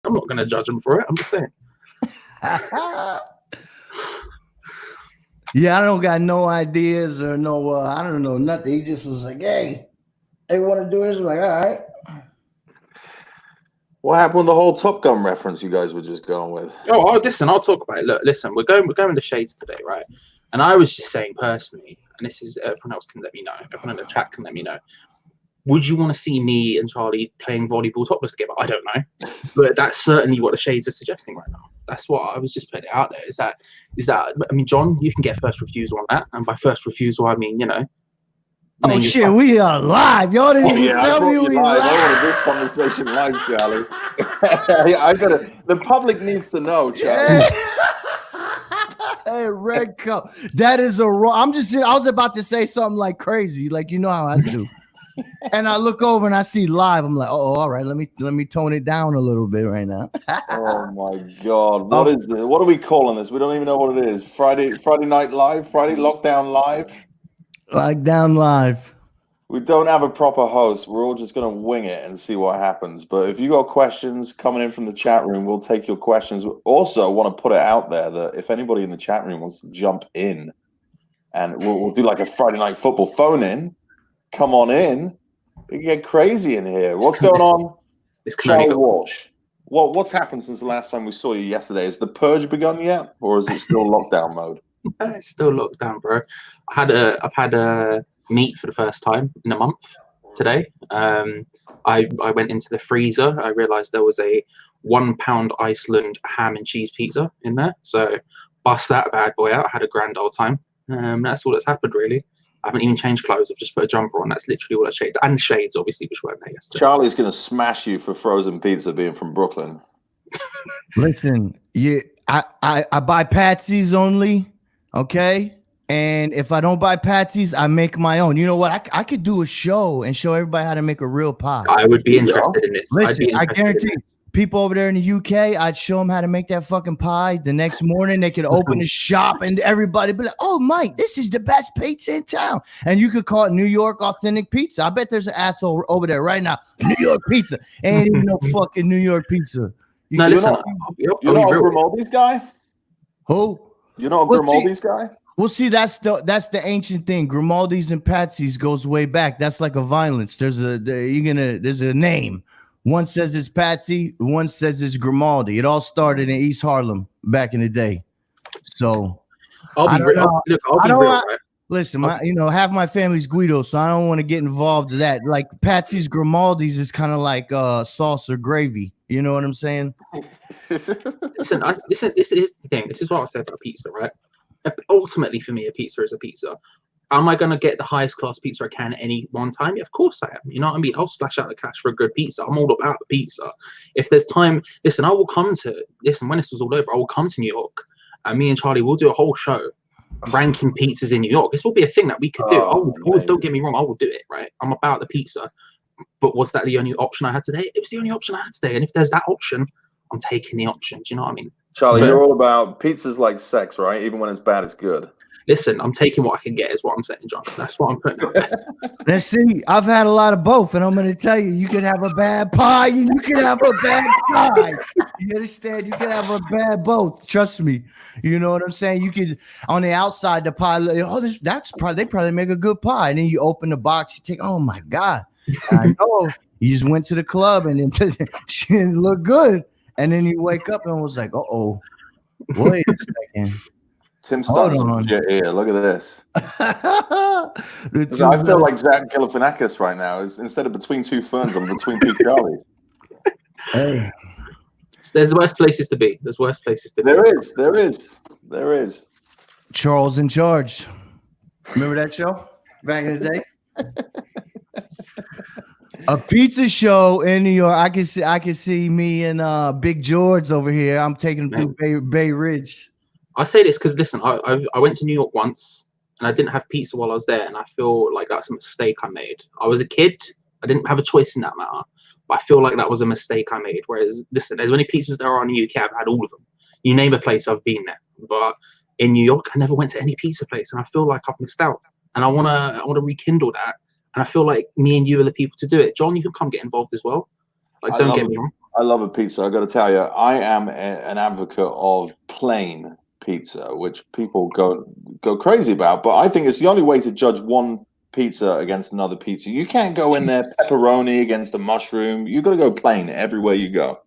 I'm not going to judge him for it. I'm just saying. Yeah, I don't got no ideas or no, I don't know nothing. He just was like, hey, they want to do this. I'm like, all right. What happened with the whole Top Gun reference you guys were just going with? Oh, listen, I'll talk about it. Look, listen, we're going to Shades today, right? And I was just saying personally, and this is everyone else can let me know. Everyone in the chat can let me know. Would you want to see me and Charlie playing volleyball topless together? I don't know, but that's certainly what the Shades are suggesting right now. That's what I was just putting it out there. Is that? I mean, John, you can get first refusal on that, and by first refusal, I mean, Oh shit, we are live. Y'all didn't even tell me we live. I wanted this conversation live, Charlie. The public needs to know, Charlie. Hey, Red Cup. That is a raw. I was about to say something like crazy, like you know how I do. And I look over and I see live. I'm like, oh, all right. Let me tone it down a little bit right now. Oh my God. What is this? What are we calling this? We don't even know what it is. Friday Night Live? Friday Lockdown Live? Lockdown Live. We don't have a proper host. We're all just going to wing it and see what happens. But if you got questions coming in from the chat room, we'll take your questions. Also, I want to put it out there that if anybody in the chat room wants to jump in, and we'll do like a Friday Night Football phone in, come on in. We can get crazy in here. What's going on, Charlie Walsh? What's happened since the last time we saw you yesterday? Has the purge begun yet, or is it still lockdown mode? It's still lockdown, bro. I've had a meat for the first time in a month today. I went into the freezer. I realized there was a 1 pound Iceland ham and cheese pizza in there. So bust that bad boy out. I had a grand old time. That's all that's happened, really. I haven't even changed clothes. I've just put a jumper on. That's literally all I shaded. And shades, obviously, which weren't there yesterday. Charlie's going to smash you for frozen pizza being from Brooklyn. Listen, I buy Patsy's only, okay? And if I don't buy Patsy's, I make my own. You know what? I could do a show and show everybody how to make a real pie. I would be interested in this. Listen, I guarantee people over there in the UK, I'd show them how to make that fucking pie. The next morning, they could open the shop and everybody be like, oh, Mike, this is the best pizza in town. And you could call it New York Authentic Pizza. I bet there's an asshole over there right now. New York Pizza. Ain't even no fucking New York Pizza. You're not a Grimaldi's guy? Who? You're not a Grimaldi's guy? Well, see, that's the ancient thing. Grimaldi's and Patsy's goes way back. That's like a violence. There's a name. One says it's Patsy, one says it's Grimaldi. It all started in East Harlem back in the day. So I'll be real. Listen, half my family's Guido, so I don't want to get involved in that. Like Patsy's, Grimaldi's is kind of like sauce or gravy. You know what I'm saying? Listen, this is the thing. This is what I said about pizza, right? Ultimately, for me, a pizza is a pizza. Am I going to get the highest class pizza I can at any one time? Yeah, of course I am. You know what I mean? I'll splash out the cash for a good pizza. I'm all about the pizza. If there's time, listen, when this was all over, I will come to New York, and me and Charlie will do a whole show ranking pizzas in New York. This will be a thing that we could do. Don't get me wrong, I will do it, right? I'm about the pizza. But was that the only option I had today? It was the only option I had today. And if there's that option, I'm taking the option. Do you know what I mean? Charlie, you're all about pizzas like sex, right? Even when it's bad, it's good. Listen, I'm taking what I can get is what I'm saying, John. That's what I'm putting out there. Let's see. I've had a lot of both, and I'm going to tell you, you can have a bad pie and you can have a bad pie. You understand? You can have a bad both. Trust me. You know what I'm saying? You could, on the outside, the pie, they probably make a good pie. And then you open the box, you take, oh my God. I know. You just went to the club and then she didn't look good. And then you wake up and was like, uh-oh, wait a second. Tim Stunts your ear. Look at this. I feel like Zach Galifianakis right now. Instead of between two ferns, I'm between two Charlies. Hey, there's worse places to be. There's worse places to be. There is. Charles in Charge. Remember that show back in the day? A pizza show in New York. I can see me and Big George over here. I'm taking them through Bay Ridge. I say this because listen, I went to New York once and I didn't have pizza while I was there, and I feel like that's a mistake I made. I was a kid, I didn't have a choice in that matter, but I feel like that was a mistake I made. Whereas, listen, there's many pizzas there are in the UK. I've had all of them. You name a place, I've been there. But in New York, I never went to any pizza place, and I feel like I've missed out. And I wanna rekindle that. And I feel like me and you are the people to do it. John, you can come get involved as well. Like, don't get me wrong. I love a pizza. I got to tell you, I am an advocate of plain pizza, which people go crazy about. But I think it's the only way to judge one pizza against another pizza. You can't go in there pepperoni against a mushroom. You got to go plain everywhere you go.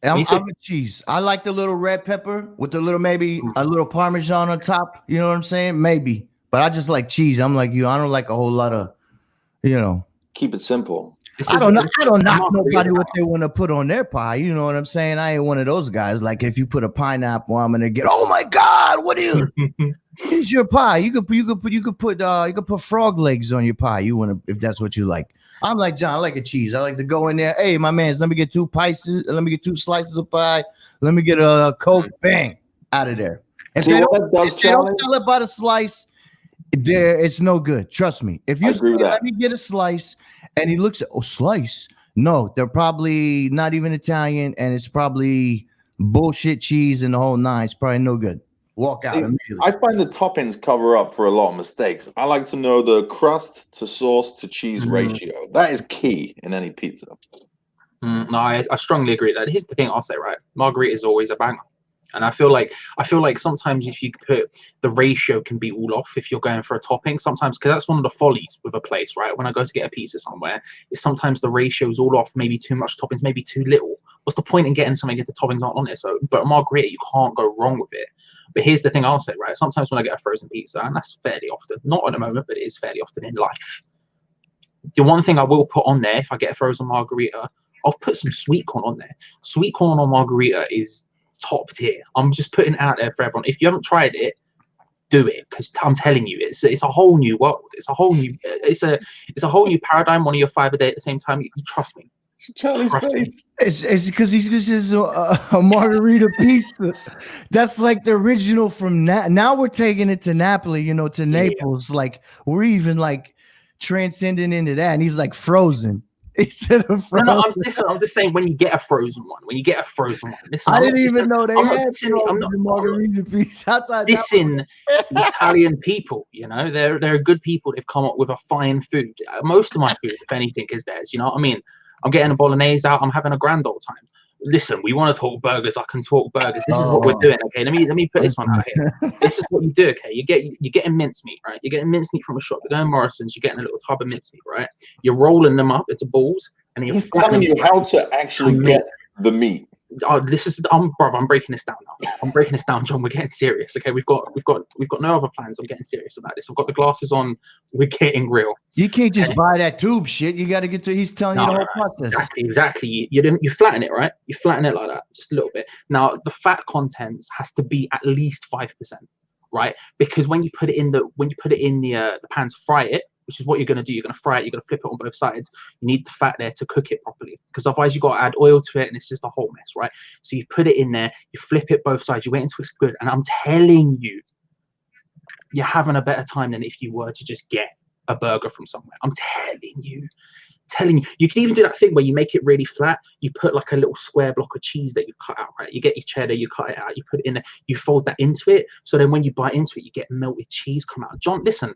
I'm a cheese. I like the little red pepper with the little, maybe a little Parmesan on top. You know what I'm saying? Maybe. But I just like cheese. I'm like you. I don't like a whole lot of, Keep it simple. I don't knock nobody what they want to put on their pie. You know what I'm saying? I ain't one of those guys. Like if you put a pineapple, I'm gonna get. Oh my God! What is? It's your pie. You could put frog legs on your pie. You want to, if that's what you like. I'm like John. I like a cheese. I like to go in there. Hey, my man's. Let me get 2 slices. Let me get 2 slices of pie. Let me get a Coke. Bang, out of there. If they don't sell it by the slice, it's no good. Trust me. If you say, let me get a slice, and he looks at slice. No, they're probably not even Italian, and it's probably bullshit cheese and the whole nine. It's probably no good. Walk out immediately. I find the toppings cover up for a lot of mistakes. I like to know the crust to sauce to cheese ratio. That is key in any pizza. No, I strongly agree that. Here's the thing I'll say, right? Margherita is always a banger. And I feel like sometimes if you put the ratio can be all off if you're going for a topping sometimes, because that's one of the follies with a place, right? When I go to get a pizza somewhere, is sometimes the ratio is all off, maybe too much toppings, maybe too little. What's the point in getting something if the toppings aren't on it? So, but a margherita, you can't go wrong with it. But here's the thing I'll say, right? Sometimes when I get a frozen pizza, and that's fairly often, not at the moment, but it is fairly often in life. The one thing I will put on there if I get a frozen margherita, I'll put some sweet corn on there. Sweet corn on margherita is top tier. I'm just putting it out there for everyone. If you haven't tried it, do it, because I'm telling you, it's a whole new world. It's a whole new paradigm. One of your 5 a day at the same time. You trust me. Charlie's face. It's because this is a margarita pizza. That's like the original from now we're taking it to Napoli, to Naples. Yeah. Like we're even like transcending into that, and he's like frozen. Instead of frozen. No, I'm just saying when you get a frozen one. Listen, I didn't even know they had margarita pizza. Dissing Italian people, they're good people. They've come up with a fine food. Most of my food, if anything, is theirs. You know what I mean? I'm getting a bolognese out. I'm having a grand old time. Listen, we want to talk burgers. I can talk burgers. This is what we're doing. Okay, let me put this one out here. This is what you do. Okay, you're getting mincemeat, right? You're getting mincemeat from a shop. You're going Morrison's. You're getting a little tub of mincemeat, right? You're rolling them up into balls, and he's telling you how to actually get the meat. Oh, I'm breaking this down now. I'm breaking this down, John. We're getting serious. Okay, we've got no other plans. I'm getting serious about this. I've got the glasses on. We're getting real. You can't just buy that tube shit. You got to get to. He's telling you the whole process. Exactly. You flatten it, right? You flatten it like that, just a little bit. Now the fat content has to be at least 5%, right? Because when you put it in the pan to fry it, which is what you're going to do. You're going to fry it. You're going to flip it on both sides. You need the fat there to cook it properly, because otherwise you got to add oil to it, and it's just a whole mess, right? So you put it in there, you flip it both sides, you wait until it's good, and I'm telling you, you're having a better time than if you were to just get a burger from somewhere. I'm telling you. You can even do that thing where you make it really flat. You put like a little square block of cheese that you cut out, right? You get your cheddar, you cut it out, you put it in there, you fold that into it. So then when you bite into it, you get melted cheese come out. John, listen,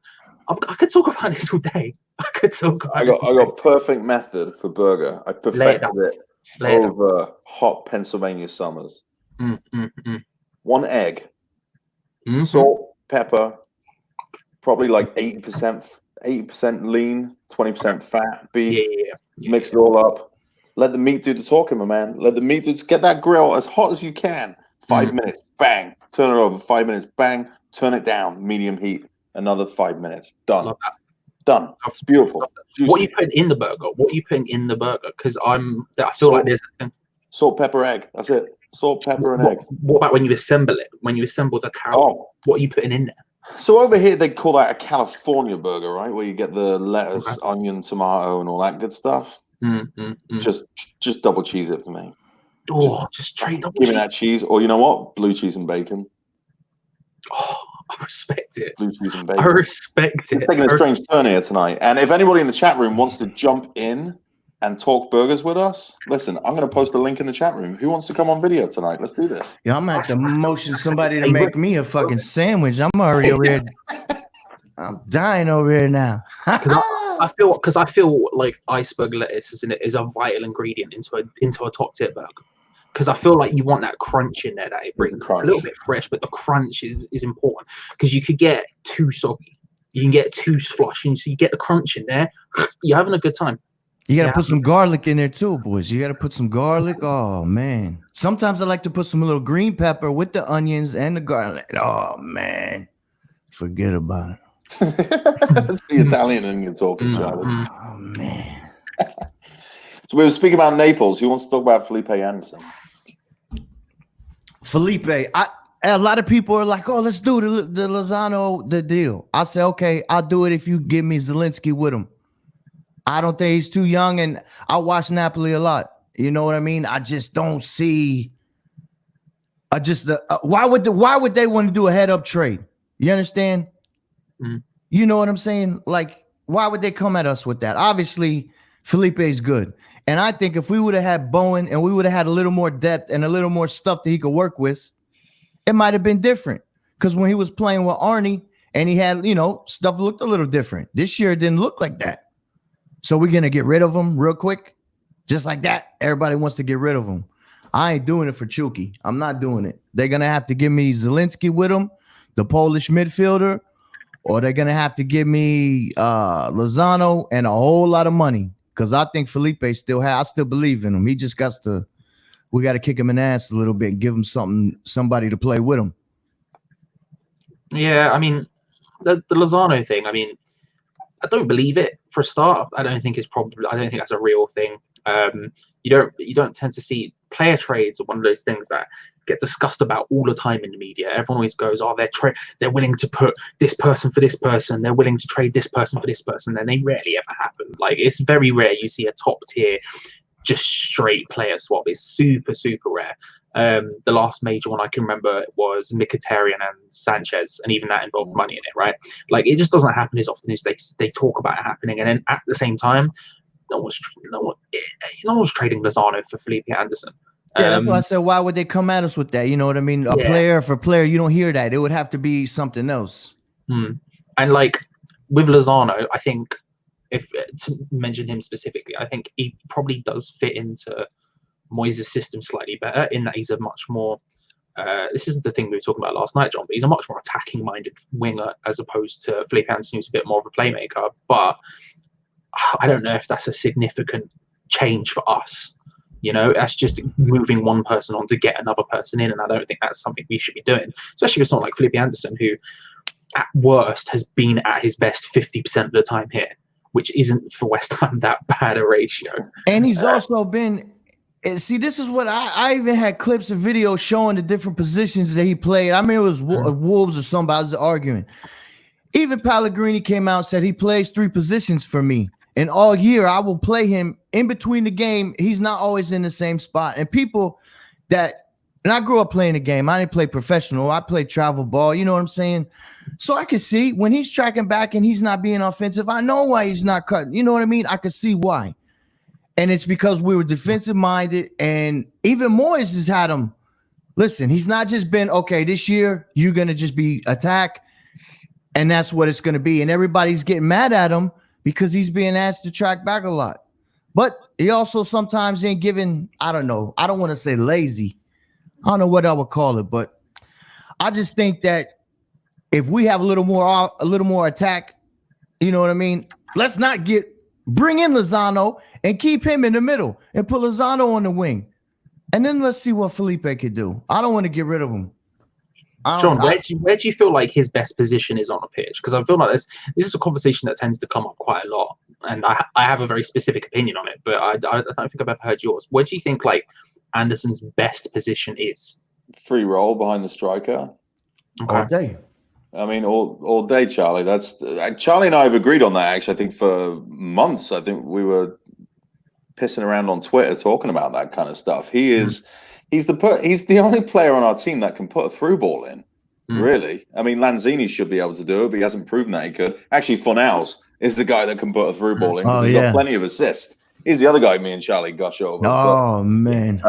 I could talk about this all day. I got perfect method for burger. I perfected it over hot Pennsylvania summers. 1 egg, salt, pepper, probably like 80% lean, 20% fat beef. Yeah. Mix it all up. Let the meat do the talking, my man. Let the meat get that grill as hot as you can. 5 minutes, bang. Turn it over. 5 minutes, bang. Turn it down, medium heat. Another 5 minutes. Done. Done. It's beautiful. Juicy. What are you putting in the burger? Because I feel like there's salt, pepper, egg. That's it. Salt, pepper, and egg. What about when you assemble it? When you assemble the cow, what are you putting in there? So over here, they call that a California burger, right? Where you get the lettuce, onion, tomato, and all that good stuff. Just double cheese it for me. Just straight double cheese. Give me that cheese. Or you know what? Blue cheese and bacon. Oh, I respect it. Blue cheese and bacon. I respect it. We're taking a strange turn here tonight. And if anybody in the chat room wants to jump in and talk burgers with us, listen, I'm going to post a link in the chat room. Who wants to come on video tonight? Let's do this. Yeah, I'm at the motion somebody to make me a fucking sandwich. I'm already over here. I'm dying over here now. Because I feel like iceberg lettuce is a vital ingredient into a top tier burger. Because I feel like you want that crunch in there that it brings. It's a little bit fresh, but the crunch is important. Because you could get too soggy, you can get too flushing, so you get the crunch in there. You're having a good time. You gotta put some garlic in there too, boys. You gotta put some garlic. Oh man. Sometimes I like to put some little green pepper with the onions and the garlic. Oh man. Forget about it. It's the Italian and you're talking, Charlie. Oh man. So we were speaking about Naples. Who wants to talk about Felipe Anderson? Felipe, a lot of people are like, oh, let's do the Lozano the deal. I say, okay, I'll do it if you give me Zelensky with him. I don't think he's too young, and I watch Napoli a lot. You know what I mean? I just don't see. Why would they want to do a head up trade? You understand? Mm-hmm. You know what I'm saying? Like, why would they come at us with that? Obviously, Felipe is good, and I think if we would have had Bowen and we would have had a little more depth and a little more stuff that he could work with, it might have been different. Because when he was playing with Arnie and he had, stuff looked a little different. This year it didn't look like that. So we're going to get rid of him real quick. Just like that. Everybody wants to get rid of him. I ain't doing it for Chucky. I'm not doing it. They're going to have to give me Zelensky with him, the Polish midfielder, or they're going to have to give me Lozano and a whole lot of money. Because I think Felipe I still believe in him. He just we got to kick him in the ass a little bit and give him somebody to play with him. Yeah, I mean, the Lozano thing, I mean, I don't believe it for a start. I don't think that's a real thing. You don't tend to see player trades are one of those things that get discussed about all the time in the media. Everyone always goes, oh, they're willing to put this person for this person. They're willing to trade this person for this person. And they rarely ever happen. Like, it's very rare you see a top tier, just straight player swap. It's super, super rare. The last major one I can remember was Mkhitaryan and Sanchez, and even that involved money in it, right? Like, it just doesn't happen as often as they talk about it happening. And then at the same time, no one's trading Lozano for Felipe Anderson. Yeah, that's why I said, why would they come at us with that? You know what I mean? Player for player, you don't hear that. It would have to be something else. And like with Lozano, I think, if to mention him specifically, I think he probably does fit into Moyes' system slightly better in that he's a much more this is the thing we were talking about last night, John, but he's a much more attacking minded winger as opposed to Felipe Anderson, who's a bit more of a playmaker. But I don't know if that's a significant change for us. That's just moving one person on to get another person in, and I don't think that's something we should be doing, especially with someone like Felipe Anderson, who at worst has been at his best 50% of the time here, which isn't for West Ham that bad a ratio. And he's also been, see, this is what I even had clips and videos showing the different positions that he played. I mean, it was Wolves or somebody I was arguing. Even Pellegrini came out and said he plays 3 positions for me. And all year, I will play him in between the game. He's not always in the same spot. And and I grew up playing the game. I didn't play professional. I played travel ball. You know what I'm saying? So I can see when he's tracking back and he's not being offensive, I know why he's not cutting. You know what I mean? I can see why. And it's because we were defensive minded. And even Moyes has had him. Listen, he's not just been, okay, this year you're going to just be attack. And that's what it's going to be. And everybody's getting mad at him because he's being asked to track back a lot. But he also sometimes ain't giving, I don't know. I don't want to say lazy. I don't know what I would call it. But I just think that if we have a little more attack, you know what I mean? Let's not bring in Lozano and keep him in the middle and put Lozano on the wing. And then let's see what Felipe could do. I don't want to get rid of him. John, where do you feel like his best position is on a pitch? Because I feel like this is a conversation that tends to come up quite a lot, and I have a very specific opinion on it, but I don't think I've ever heard yours. Where do you think like Anderson's best position is? Free roll behind the striker. Okay. All day. I mean, all day, Charlie. That's Charlie and I have agreed on that. Actually, I think for months, I think we were pissing around on Twitter talking about that kind of stuff. He is. He's the only player on our team that can put a through ball in, really. I mean, Lanzini should be able to do it, but he hasn't proven that he could. Actually, Fornals is the guy that can put a through ball in because he's got plenty of assists. He's the other guy me and Charlie gush over. Oh, man.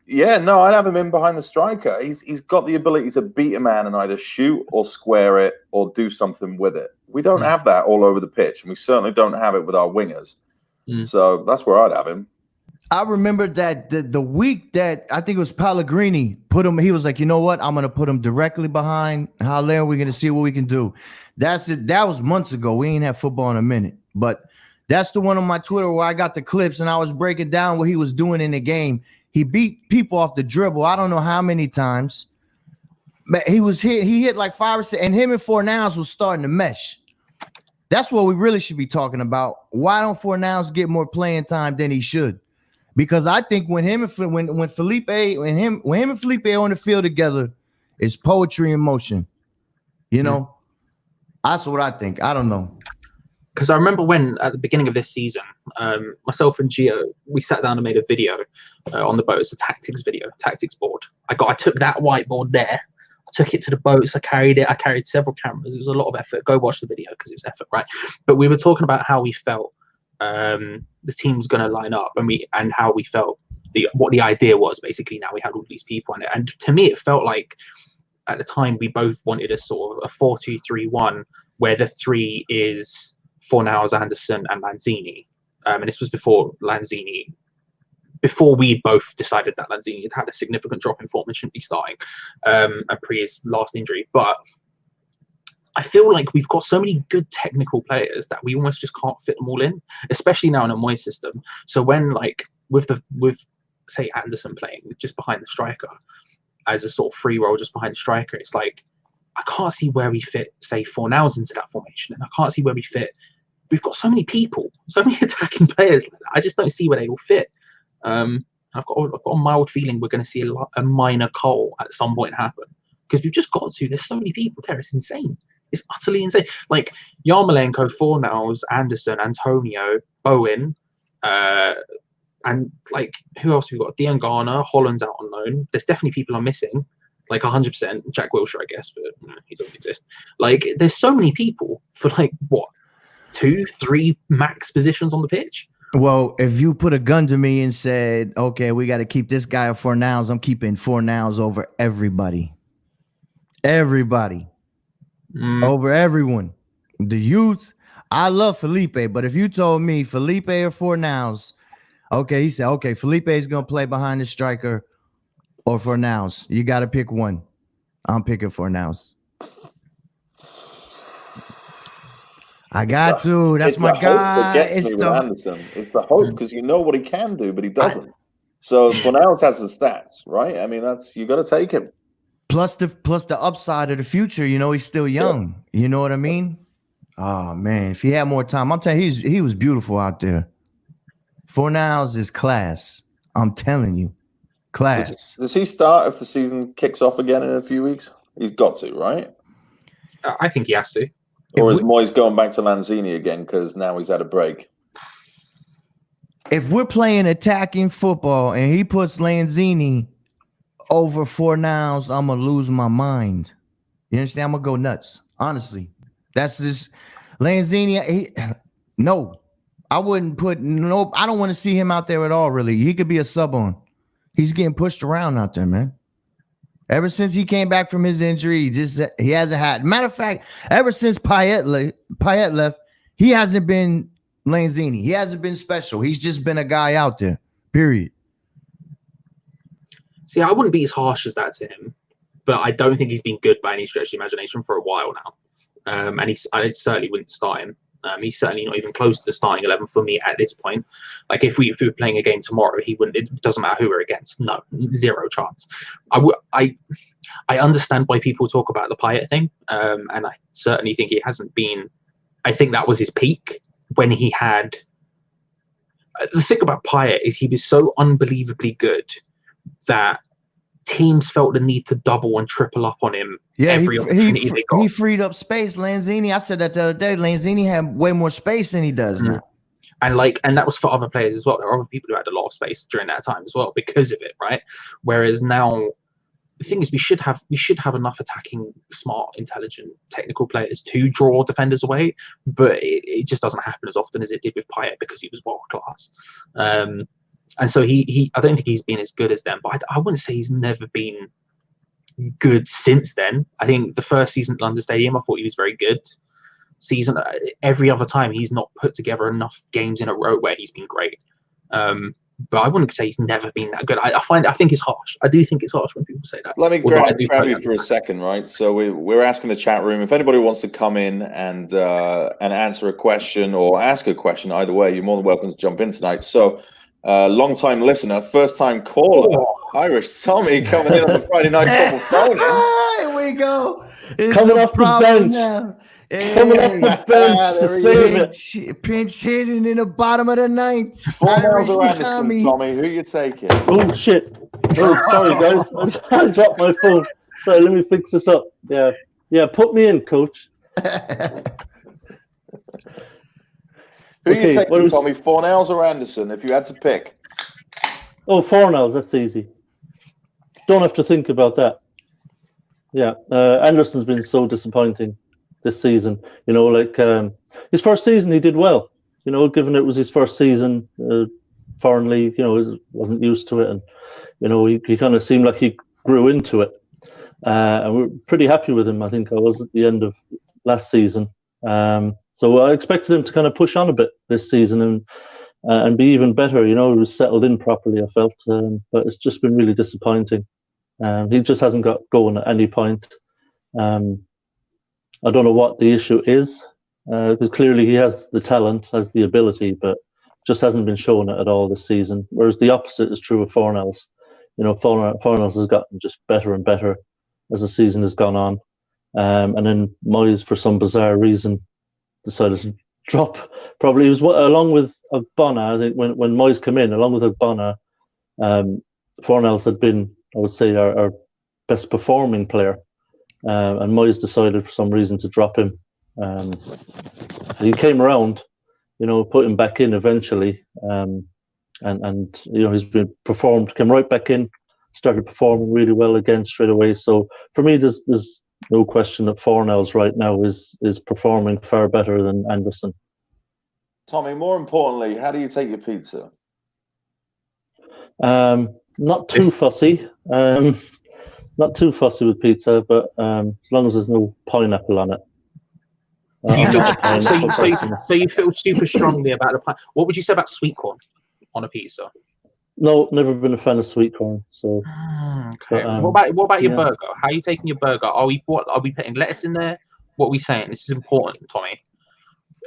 Yeah, no, I'd have him in behind the striker. He's got the ability to beat a man and either shoot or square it or do something with it. We don't have that all over the pitch, and we certainly don't have it with our wingers. So that's where I'd have him. I remember that the week that I think it was Pellegrini put him, he was like, you know what? I'm going to put him directly behind Haller. We're going to see what we can do. That's it. That was months ago. We ain't had football in a minute, but that's the one on my Twitter where I got the clips and I was breaking down what he was doing in the game. He beat people off the dribble. I don't know how many times, but he hit like 5 or 6, and him and Fornals was starting to mesh. That's what we really should be talking about. Why don't Fornals get more playing time than he should? Because I think when Felipe and Felipe are on the field together, it's poetry in motion. You know, that's what I think. I don't know. Because I remember when at the beginning of this season, myself and Gio, we sat down and made a video on the boat. It's a tactics board. I took that whiteboard there. I took it to the boats. I carried it. I carried several cameras. It was a lot of effort. Go watch the video because it was effort, right? But we were talking about how we felt the team's going to line up, and how we felt what the idea was. Basically, now we had all these people on it, and to me, it felt like at the time we both wanted a sort of a 4-2-3-1 where the 3 is Fornals, Anderson, and Lanzini. And this was before we both decided that Lanzini had had a significant drop in form and shouldn't be starting, and pre his last injury. But I feel like we've got so many good technical players that we almost just can't fit them all in, especially now in a Moyes system. So when with say Anderson playing just behind the striker as a sort of free role just behind the striker, it's like I can't see where we fit, say, Fornals into that formation, and I can't see where we fit. We've got so many people, so many attacking players. I just don't see where they all fit. I've got a mild feeling we're going to see a minor cull at some point happen because we've just got to. There's so many people there. It's insane. It's utterly insane. Like Yarmolenko, Fornals, Anderson, Antonio, Bowen, and like who else have we got? Dion Garner, Holland's out on loan. There's definitely people I'm missing. Like 100%. Jack Wilshere, I guess, but he doesn't exist. Like there's so many people for like what 2-3 max positions on the pitch. Well, if you put a gun to me and said, okay, we got to keep this guy at Fornals, I'm keeping Fornals over everybody. Over everyone. The youth. I love Felipe, but if you told me Felipe or Fornals, okay, he said, okay, Felipe is going to play behind the striker or Fornals. You got to pick one. I'm picking Fornals. I got to. That's my guy. It's the Anderson. It's the hope because you know what he can do, but he doesn't. So Fornals has the stats, right? I mean, you got to take him. Plus the upside of the future. You know, he's still young. Yeah. You know what I mean? Oh man, if he had more time, I'm telling you, he was beautiful out there. Fornals is class. I'm telling you, class. Does he start if the season kicks off again in a few weeks? He's got to, right? I think he has to. Or is Moyes going back to Lanzini again because now he's had a break? If we're playing attacking football and he puts Lanzini over Fornals, I'm going to lose my mind. You understand? I'm going to go nuts. Honestly. That's just Lanzini. No. I wouldn't put no. I don't want to see him out there at all, really. He could be a sub on. He's getting pushed around out there, man. Ever since he came back from his injury, he hasn't had. Matter of fact, ever since Payet left, he hasn't been Lanzini. He hasn't been special. He's just been a guy out there. Period. See, I wouldn't be as harsh as that to him, but I don't think he's been good by any stretch of the imagination for a while now. And I certainly wouldn't start him. He's certainly not even close to the starting 11 for me at this point. Like if we were playing a game tomorrow, he wouldn't. It doesn't matter who we're against. No, zero chance. I understand why people talk about the Payet thing, and I certainly think he hasn't been. I think that was his peak when he had. The thing about Payet is he was so unbelievably good that teams felt the need to double and triple up on him every opportunity they got. He freed up space. Lanzini, I said that the other day, Lanzini had way more space than he does now. And that was for other players as well. There are other people who had a lot of space during that time as well because of it, right? Whereas now, the thing is, we should have enough attacking, smart, intelligent, technical players to draw defenders away, but it just doesn't happen as often as it did with Payet because he was world class. And so he I don't think he's been as good as them, but I wouldn't say he's never been good since then. I think the first season at London Stadium, I thought he was very good. Season every other time, he's not put together enough games in a row where he's been great. But I wouldn't say he's never been that good. I think it's harsh. I do think it's harsh when people say that. Let me grab you for a second, right? So we're asking the chat room if anybody wants to come in and answer a question or ask a question. Either way, you're more than welcome to jump in tonight. So, long-time listener, first-time caller, Irish Tommy coming in on the Friday night football phone. Here we go. It's coming off the bench. Now. Coming off the bench to save it. Pinch hitting in the bottom of the ninth. 4 miles around Tommy. Who are you taking? Oh, shit. Oh, sorry, guys. I dropped my phone. Sorry, let me fix this up. Yeah, put me in, coach. Who are you taking, Tommy? Fornells or Anderson, if you had to pick? Oh, Fornells, that's easy. Don't have to think about that. Yeah, Anderson's been so disappointing this season. You know, like his first season, he did well. You know, given it was his first season, foreign league, you know, wasn't used to it. And, you know, he kind of seemed like he grew into it. And we're pretty happy with him, I think I was at the end of last season. So I expected him to kind of push on a bit this season and be even better. You know, he was settled in properly, I felt. But it's just been really disappointing. He just hasn't got going at any point. I don't know what the issue is, because clearly he has the talent, has the ability, but just hasn't been showing it at all this season. Whereas the opposite is true of Fornells. You know, Fornells has gotten just better and better as the season has gone on. And then Moyes, for some bizarre reason, decided to drop. Probably it was along with Ogbonna. I think when Moyes came in, along with Ogbonna, Fornells had been, I would say, our best performing player. And Moyes decided for some reason to drop him. He came around, you know, put him back in eventually. And you know, he's came right back in, started performing really well again straight away. So for me, there's no question that Fornells right now is performing far better than Anderson. Tommy, more importantly, how do you take your pizza? Not too fussy. Not too fussy with pizza, but as long as there's no pineapple on it. So you feel super strongly about the pie. What would you say about sweet corn on a pizza? No, never been a fan of sweet corn. So, okay. But, what about your burger? How are you taking your burger? Are we putting lettuce in there? What are we saying? This is important, Tommy.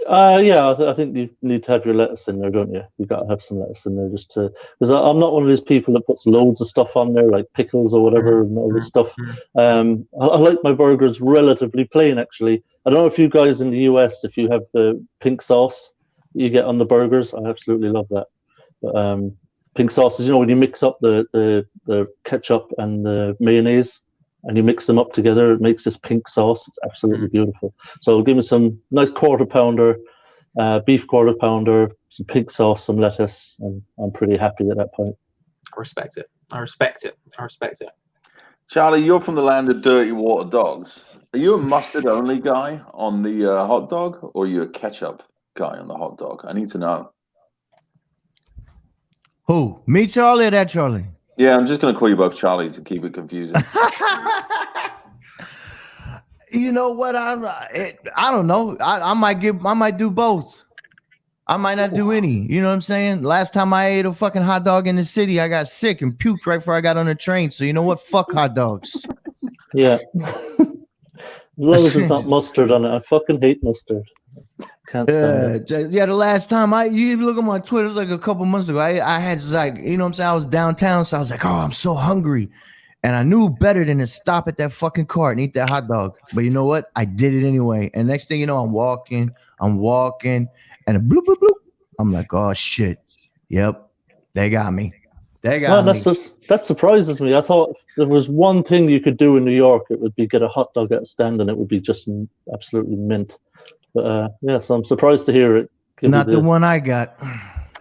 Yeah, I think you need to have your lettuce in there, don't you? You've got to have some lettuce in there because I'm not one of these people that puts loads of stuff on there, like pickles or whatever, and all this stuff. I like my burgers relatively plain, actually. I don't know if you guys in the US, if you have the pink sauce you get on the burgers, I absolutely love that. But pink sauce is, you know, when you mix up the ketchup and the mayonnaise, and you mix them up together, it makes this pink sauce. It's absolutely beautiful. So give me some nice quarter pounder, beef quarter pounder, some pink sauce, some lettuce, and I'm pretty happy at that point. I respect it. Charlie, you're from the land of dirty water dogs. Are you a mustard only guy on the hot dog, or are you a ketchup guy on the hot dog? I need to know. Who? Me, Charlie, or that Charlie? Yeah, I'm just going to call you both Charlie to keep it confusing. You know what? I don't know. I might do both. I might not do any. You know what I'm saying? Last time I ate a fucking hot dog in the city, I got sick and puked right before I got on the train. So you know what? Fuck hot dogs. Yeah. As long as it's not mustard on it. I fucking hate mustard. Can't stand it. Yeah, the last time you look at my Twitter, it was like a couple months ago. I had just like, you know what I'm saying? I was downtown, so I was like, oh, I'm so hungry. And I knew better than to stop at that fucking cart and eat that hot dog. But you know what? I did it anyway. And next thing you know, I'm walking, and a bloop, bloop, bloop. I'm like, oh shit. Yep. They got me. That surprises me. I thought if there was one thing you could do in New York, it would be get a hot dog at a stand and it would be just absolutely mint. But yeah, so I'm surprised to hear it. Not the one I got.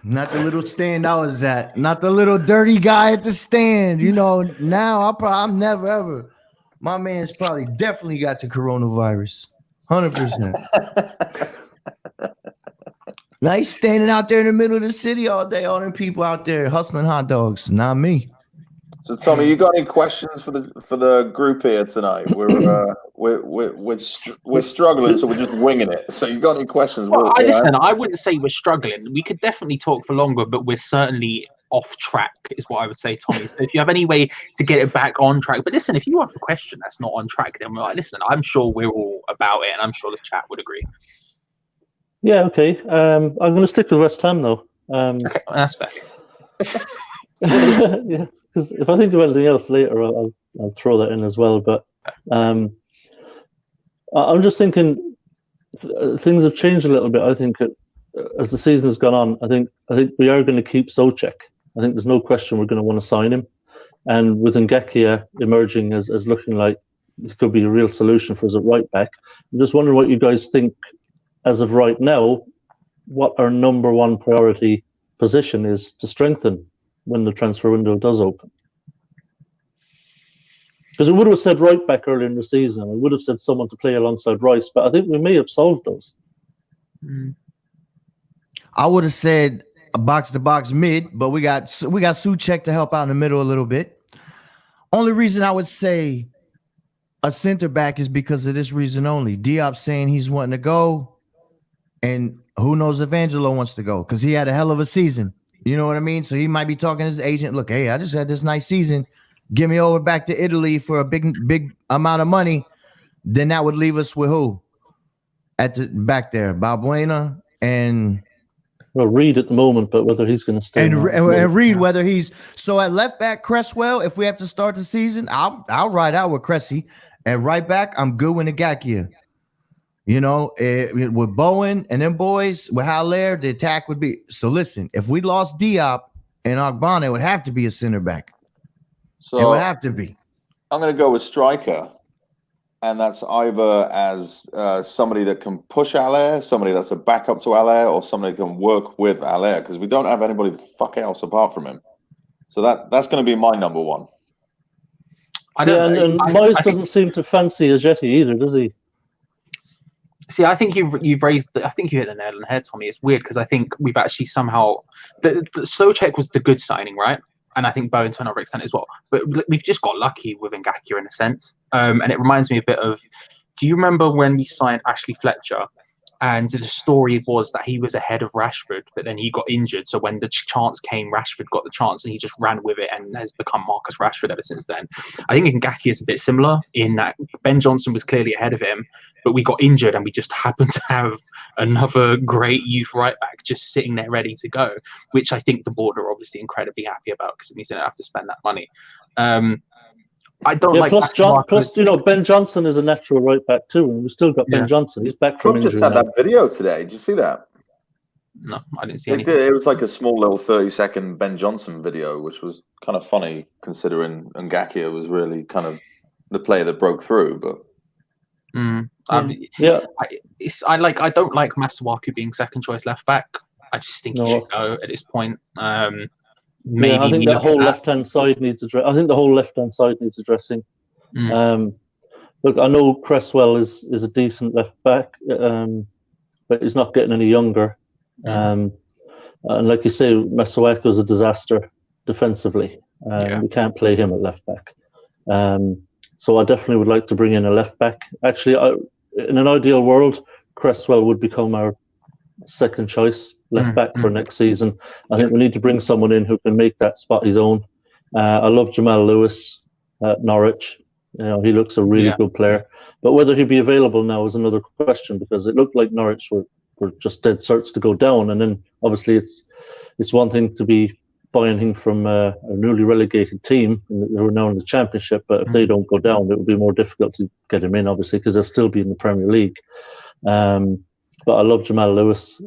Not the little stand I was at. Not the little dirty guy at the stand. You know, now I'm never ever. My man's probably definitely got the coronavirus. 100%. Nice standing out there in the middle of the city all day. All them people out there hustling hot dogs. Not me. So, Tommy, you got any questions for the group here tonight? We're struggling, so we're just winging it. So, you got any questions? Well, listen, I wouldn't say we're struggling. We could definitely talk for longer, but we're certainly off track, is what I would say, Tommy. So if you have any way to get it back on track, but listen, if you have a question that's not on track, then we're like, listen, I'm sure we're all about it, and I'm sure the chat would agree. Yeah, okay. I'm going to stick with West Ham, though. Okay, that's fair. Yeah, because if I think of anything else later, I'll throw that in as well. But I'm just thinking things have changed a little bit. I think as the season has gone on, I think we are going to keep Souček. I think there's no question we're going to want to sign him. And with Ngakia emerging as looking like it could be a real solution for us at right back, I'm just wondering what you guys think as of right now, what our number one priority position is to strengthen when the transfer window does open. Because we would have said right back earlier in the season, we would have said someone to play alongside Rice, but I think we may have solved those. I would have said a box-to-box mid, but we got Souček to help out in the middle a little bit. Only reason I would say a center back is because of this reason only. Diop saying he's wanting to go, and who knows if Angelo wants to go because he had a hell of a season. You know what I mean? So he might be talking to his agent. Look, hey, I just had this nice season. Get me over back to Italy for a big amount of money. Then that would leave us with who? At the back there, Balbuena and Reed at the moment, but whether he's going to stay and Reed, whether he's so at left back Cresswell. If we have to start the season, I'll ride out with Cressy. At right back, I'm good with Ngakia. You know, with Bowen and them boys, with Haller, the attack would be. So listen, if we lost Diop and Ogbonna, it would have to be a center back. So it would have to be. I'm going to go with striker, and that's either as somebody that can push Haller, somebody that's a backup to Haller, or somebody that can work with Haller, because we don't have anybody the fuck else apart from him. So that's going to be my number one. And Moyes doesn't seem to fancy Ajeti either, does he? See, I think you've raised. I think you hit the nail on the head, Tommy. It's weird because I think we've actually somehow the Souček was the good signing, right? And I think Bowen to another extent as well. But we've just got lucky with Ngakia in a sense. And it reminds me a bit of. Do you remember when we signed Ashley Fletcher? And the story was that he was ahead of Rashford, but then he got injured. So when the chance came, Rashford got the chance and he just ran with it and has become Marcus Rashford ever since then. I think Ngakia is a bit similar in that Ben Johnson was clearly ahead of him, but we got injured and we just happened to have another great youth right back just sitting there ready to go, which I think the board are obviously incredibly happy about because it means they don't have to spend that money. I don't like. Plus, Ben Johnson is a natural right back too, and we've still got Ben Johnson. He's back from injury. Just had that video today. Did you see that? No, I didn't see anything. It was like a small little 30-second Ben Johnson video, which was kind of funny considering Ngakia was really kind of the player that broke through. But I don't like Masuaku being second choice left back. I just think he should go at this point. Maybe I think that whole left-hand side needs addressing. I think the whole left-hand side needs addressing. Look, I know Cresswell is a decent left back, but he's not getting any younger. And like you say, Masuaku is a disaster defensively. We can't play him at left back. So I definitely would like to bring in a left back. Actually, in an ideal world, Cresswell would become our second choice left back for next season. I think we need to bring someone in who can make that spot his own. I love Jamal Lewis at Norwich. He looks a really good player. But whether he'd be available now is another question because it looked like Norwich were just dead certs to go down. And then obviously it's one thing to be buying him from a newly relegated team who are now in the Championship, but if they don't go down, it would be more difficult to get him in, obviously, because they'll still be in the Premier League. But I love Jamal Lewis.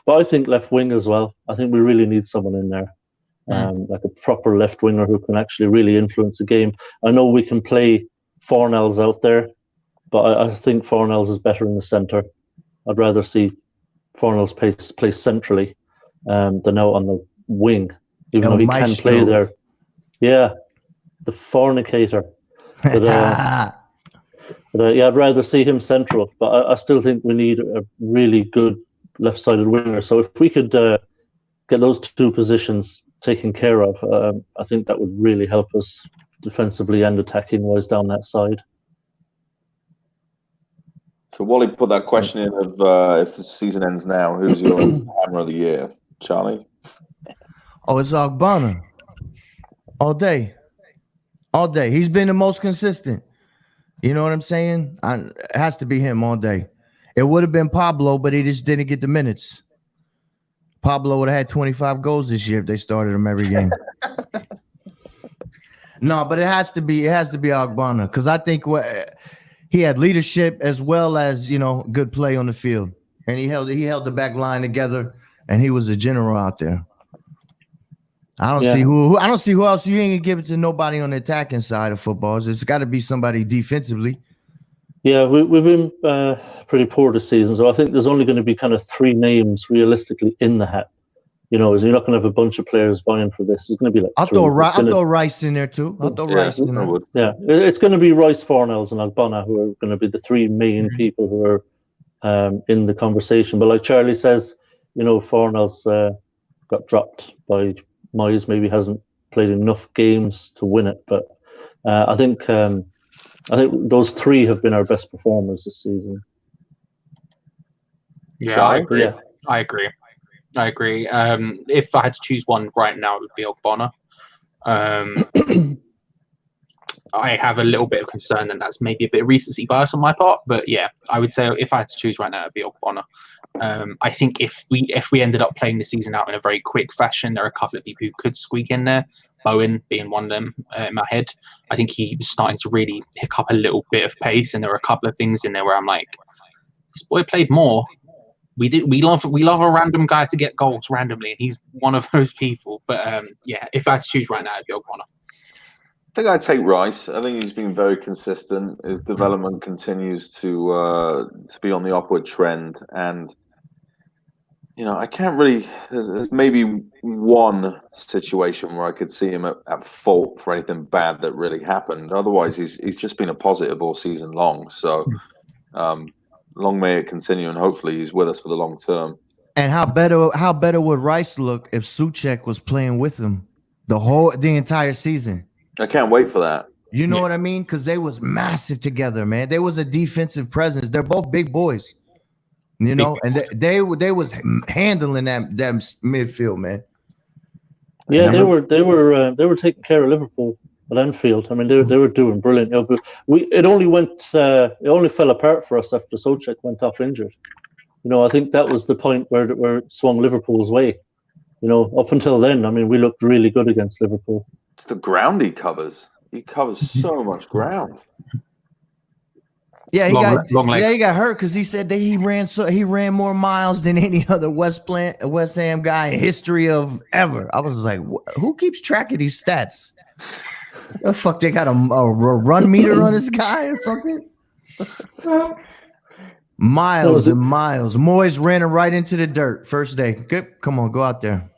But I think left wing as well. I think we really need someone in there, like a proper left winger who can actually really influence the game. I know we can play Fornells out there, but I think Fornells is better in the centre. I'd rather see Fornells play centrally than out on the wing, even though he can play there. Yeah, the fornicator. But, I'd rather see him central. But I still think we need a really good left-sided winger. So if we could get those two positions taken care of, I think that would really help us defensively and attacking-wise down that side. So Wally put that question in of if the season ends now, who's your hammer of the year? Charlie? Oh, it's Ogbonna. All day. All day. He's been the most consistent. You know what I'm saying? It has to be him all day. It would have been Pablo, but he just didn't get the minutes. Pablo would have had 25 goals this year if they started him every game. No, but it has to be Ogbonna, because I think he had leadership as well as, good play on the field. And he held the back line together, and he was a general out there. I don't see who else. You ain't gonna give it to nobody on the attacking side of football. It's got to be somebody defensively. Yeah, we've been pretty poor this season, so I think there's only going to be kind of 3 names realistically in the hat. You're not going to have a bunch of players vying for this. It's going to be like I'll throw Rice in there too. Rice in there. Yeah, it's going to be Rice, Fornells, and Ogbonna who are going to be the 3 main people who are in the conversation. But like Charlie says, Fornells got dropped by Moyes, maybe hasn't played enough games to win it, but I think those 3 have been our best performers this season. Yeah, I agree. If I had to choose one right now, it would be Ogbonna. I have a little bit of concern, and that's maybe a bit of recency bias on my part, but yeah, I would say if I had to choose right now, it would be Ogbonna. I think if we ended up playing the season out in a very quick fashion, there are a couple of people who could squeak in there. Bowen being one of them in my head. I think he was starting to really pick up a little bit of pace, and there were a couple of things in there where I'm like, this boy played more. We love a random guy to get goals randomly, and he's one of those people. But yeah, if I had to choose right now, it'd be Ogbonna. I think I'd take Rice. I think he's been very consistent. His development continues to be on the upward trend, and I can't really. There's maybe one situation where I could see him at fault for anything bad that really happened. Otherwise, he's just been a positive all season long. So, long may it continue, and hopefully, he's with us for the long term. And how better would Rice look if Souček was playing with him the entire season? I can't wait for that. You know what I mean? Because they was massive together, man. There was a defensive presence. They're both big boys, and they was handling that midfield, man. Yeah, they were taking care of Liverpool at Anfield. I mean, they were doing brilliant. But it only fell apart for us after Souček went off injured. I think that was the point where it swung Liverpool's way. Up until then, I mean, we looked really good against Liverpool. It's the ground he covers. He covers so much ground. Yeah, he got hurt because he said that he ran more miles than any other West Ham guy in history of ever. I was like, who keeps track of these stats? The fuck, they got a run meter on this guy or something? Miles and miles. Moyes ran him right into the dirt first day. Good, come on, go out there.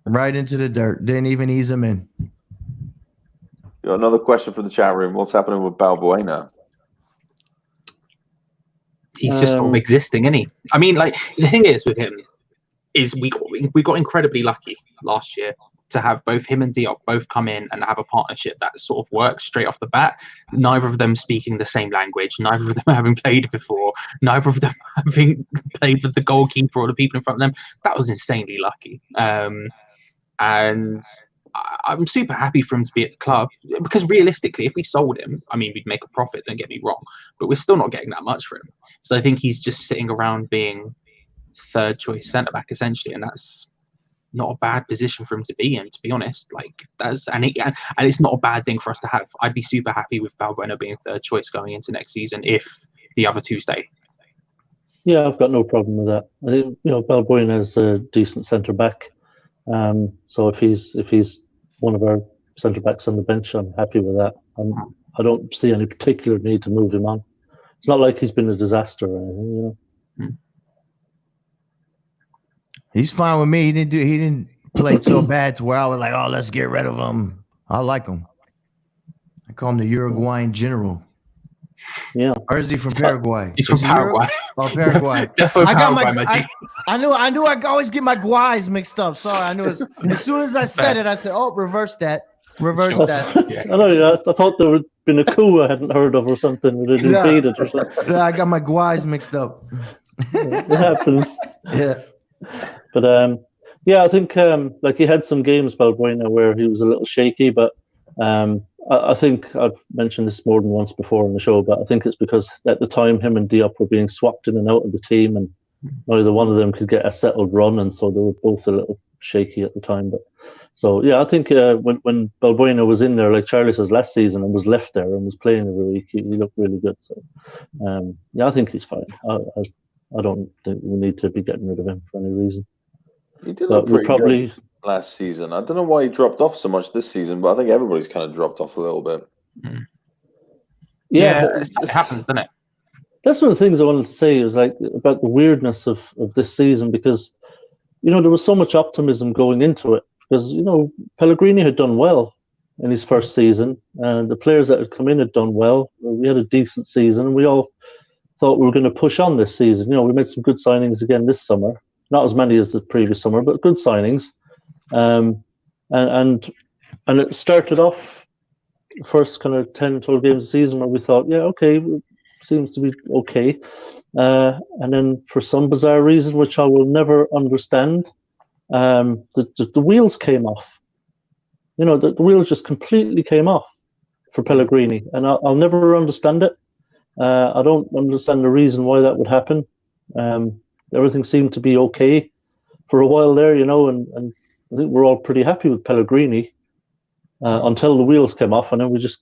Right into the dirt. Didn't even ease him in. Another question from the chat room. What's happening with Balbuena? He's just sort of existing, isn't he? I mean, like, the thing is with him is we got incredibly lucky last year to have both him and Diop both come in and have a partnership that sort of works straight off the bat. Neither of them speaking the same language, neither of them having played before, neither of them having played with the goalkeeper or the people in front of them. That was insanely lucky. And I'm super happy for him to be at the club, because realistically, if we sold him, I mean, we'd make a profit, don't get me wrong, but we're still not getting that much for him. So I think he's just sitting around being third choice centre back essentially, and that's not a bad position for him to be in, to be honest. Like, and it's not a bad thing for us to have. I'd be super happy with Balbuena being third choice going into next season if the other two stay. Yeah, I've got no problem with that. I think Balbuena is a decent centre back. So if he's one of our centre backs on the bench, I'm happy with that. I don't see any particular need to move him on. It's not like he's been a disaster or anything, He's fine with me. He didn't play so bad to where I was like, oh, let's get rid of him. I like him. I call him the Uruguayan general. Yeah. Or is he from Paraguay? He's from Is he Europe? Paraguay. Oh, Paraguay. Definitely I got Paraguay, my. I knew. I always get my guays mixed up. Sorry, I knew. As soon as I said it, I said, "Oh, reverse that. Reverse that." I know. I thought there had been a coup I hadn't heard of or something. It invaded or something. Yeah, I got my guays mixed up. It happens. Yeah. But yeah, I think like he had some games, Balbuena, where he was a little shaky. But I think I've mentioned this more than once before on the show. But I think it's because at the time him and Diop were being swapped in and out of the team, and neither one of them could get a settled run, and so they were both a little shaky at the time. But so yeah, I think when Balbuena was in there, like Charlie says, last season and was left there and was playing every week, he looked really good. So yeah, I think he's fine. I don't think we need to be getting rid of him for any reason. He did look pretty good last season. I don't know why he dropped off so much this season, but I think everybody's kind of dropped off a little bit. Yeah, it happens, doesn't it? That's one of the things I wanted to say is like about the weirdness of this season, because there was so much optimism going into it, because Pellegrini had done well in his first season, and the players that had come in had done well. We had a decent season, and we all thought we were going to push on this season. We made some good signings again this summer. Not as many as the previous summer, but good signings. And it started off the first kind of 10, 12 games of the season where we thought, yeah, okay, seems to be okay. And then for some bizarre reason, which I will never understand, the wheels came off. The wheels just completely came off for Pellegrini, and I'll never understand it. I don't understand the reason why that would happen. Everything seemed to be okay for a while there, and I think we're all pretty happy with Pellegrini until the wheels came off, and then we just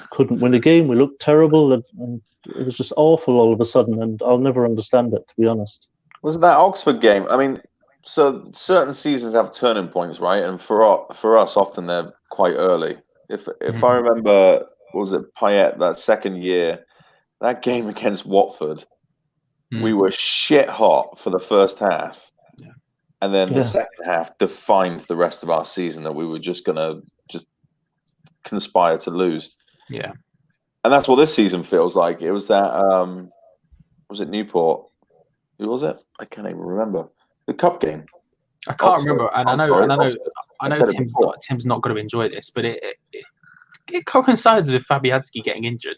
couldn't win a game. We looked terrible, and it was just awful all of a sudden, and I'll never understand it, to be honest. Was it that Oxford game? I mean, so certain seasons have turning points, right? And for us, often they're quite early. If I remember, was it Payet that second year, that game against Watford? We were shit hot for the first half, and then the second half defined the rest of our season, that we were just gonna conspire to lose. Yeah, and that's what this season feels like. It was that was it Newport? Who was it? I can't even remember the cup game. I can't remember, and I know Tim's not going to enjoy this, but it coincides with Fabianski getting injured.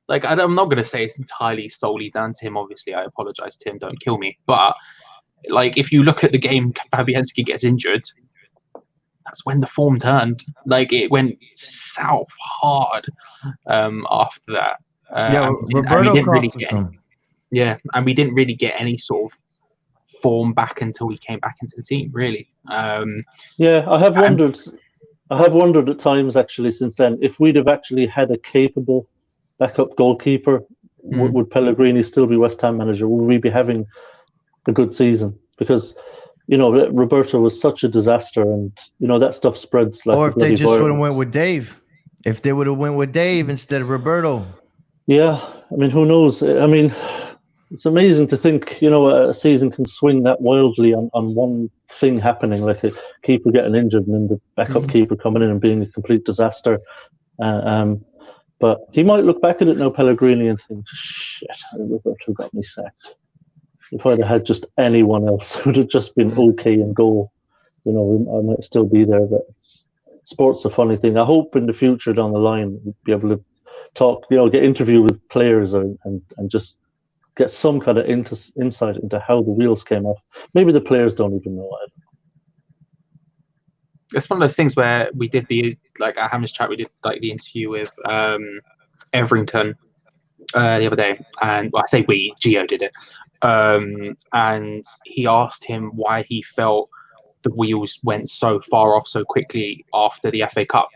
Like, I'm not going to say it's entirely solely down to him. Obviously, I apologize, Tim. Don't kill me. But like, if you look at the game, Fabianski gets injured. That's when the form turned. Like, it went south hard after that. Roberto and we didn't really get any sort of form back until he came back into the team. Really. Yeah, I have wondered. I have wondered at times actually since then if we'd have actually had a capable backup goalkeeper, would Pellegrini still be West Ham manager? Would we be having a good season? Because Roberto was such a disaster, and that stuff spreads like. Or if they just would have went with Dave, if they would have went with Dave instead of Roberto. Yeah, I mean, who knows? I mean, it's amazing to think a season can swing that wildly on one thing happening, like a keeper getting injured and then the backup keeper coming in and being a complete disaster. But he might look back at it now, Pellegrini, and think, shit, Roberto got me sacked. If I'd have had just anyone else who would have just been okay in goal, I might still be there. But sport's a funny thing. I hope in the future down the line we'll be able to talk, get interview with players and just get some kind of insight into how the wheels came off. Maybe the players don't even know it. It's one of those things where we did at Hammer's chat, we did like the interview with Everington the other day, and I say Gio did it, and he asked him why he felt the wheels went so far off so quickly after the FA Cup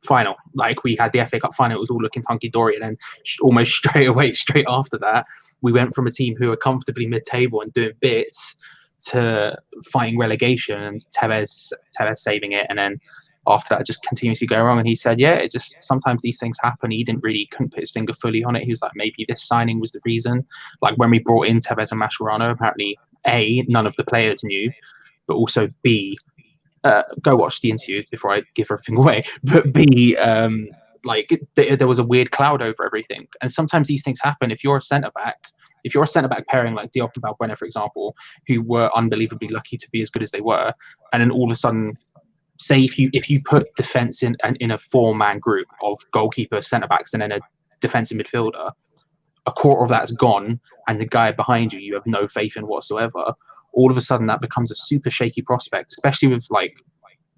final. Like, we had the FA Cup final, it was all looking hunky-dory, and then almost straight after that, we went from a team who were comfortably mid-table and doing bits to fighting relegation, and Tevez saving it, and then after that just continuously going wrong. And he said, yeah, it just sometimes these things happen. He couldn't put his finger fully on it. He was like, maybe this signing was the reason. Like, when we brought in Tevez and Mascherano, apparently A, none of the players knew, but also B, go watch the interview before I give everything away, but B, like there was a weird cloud over everything. And sometimes these things happen. If you're a centre back pairing like Diop and Balbuena, for example, who were unbelievably lucky to be as good as they were, and then all of a sudden, say if you put defence in a 4-man group of goalkeeper, centre backs, and then a defensive midfielder, a quarter of that's gone, and the guy behind you have no faith in whatsoever. All of a sudden, that becomes a super shaky prospect, especially with, like,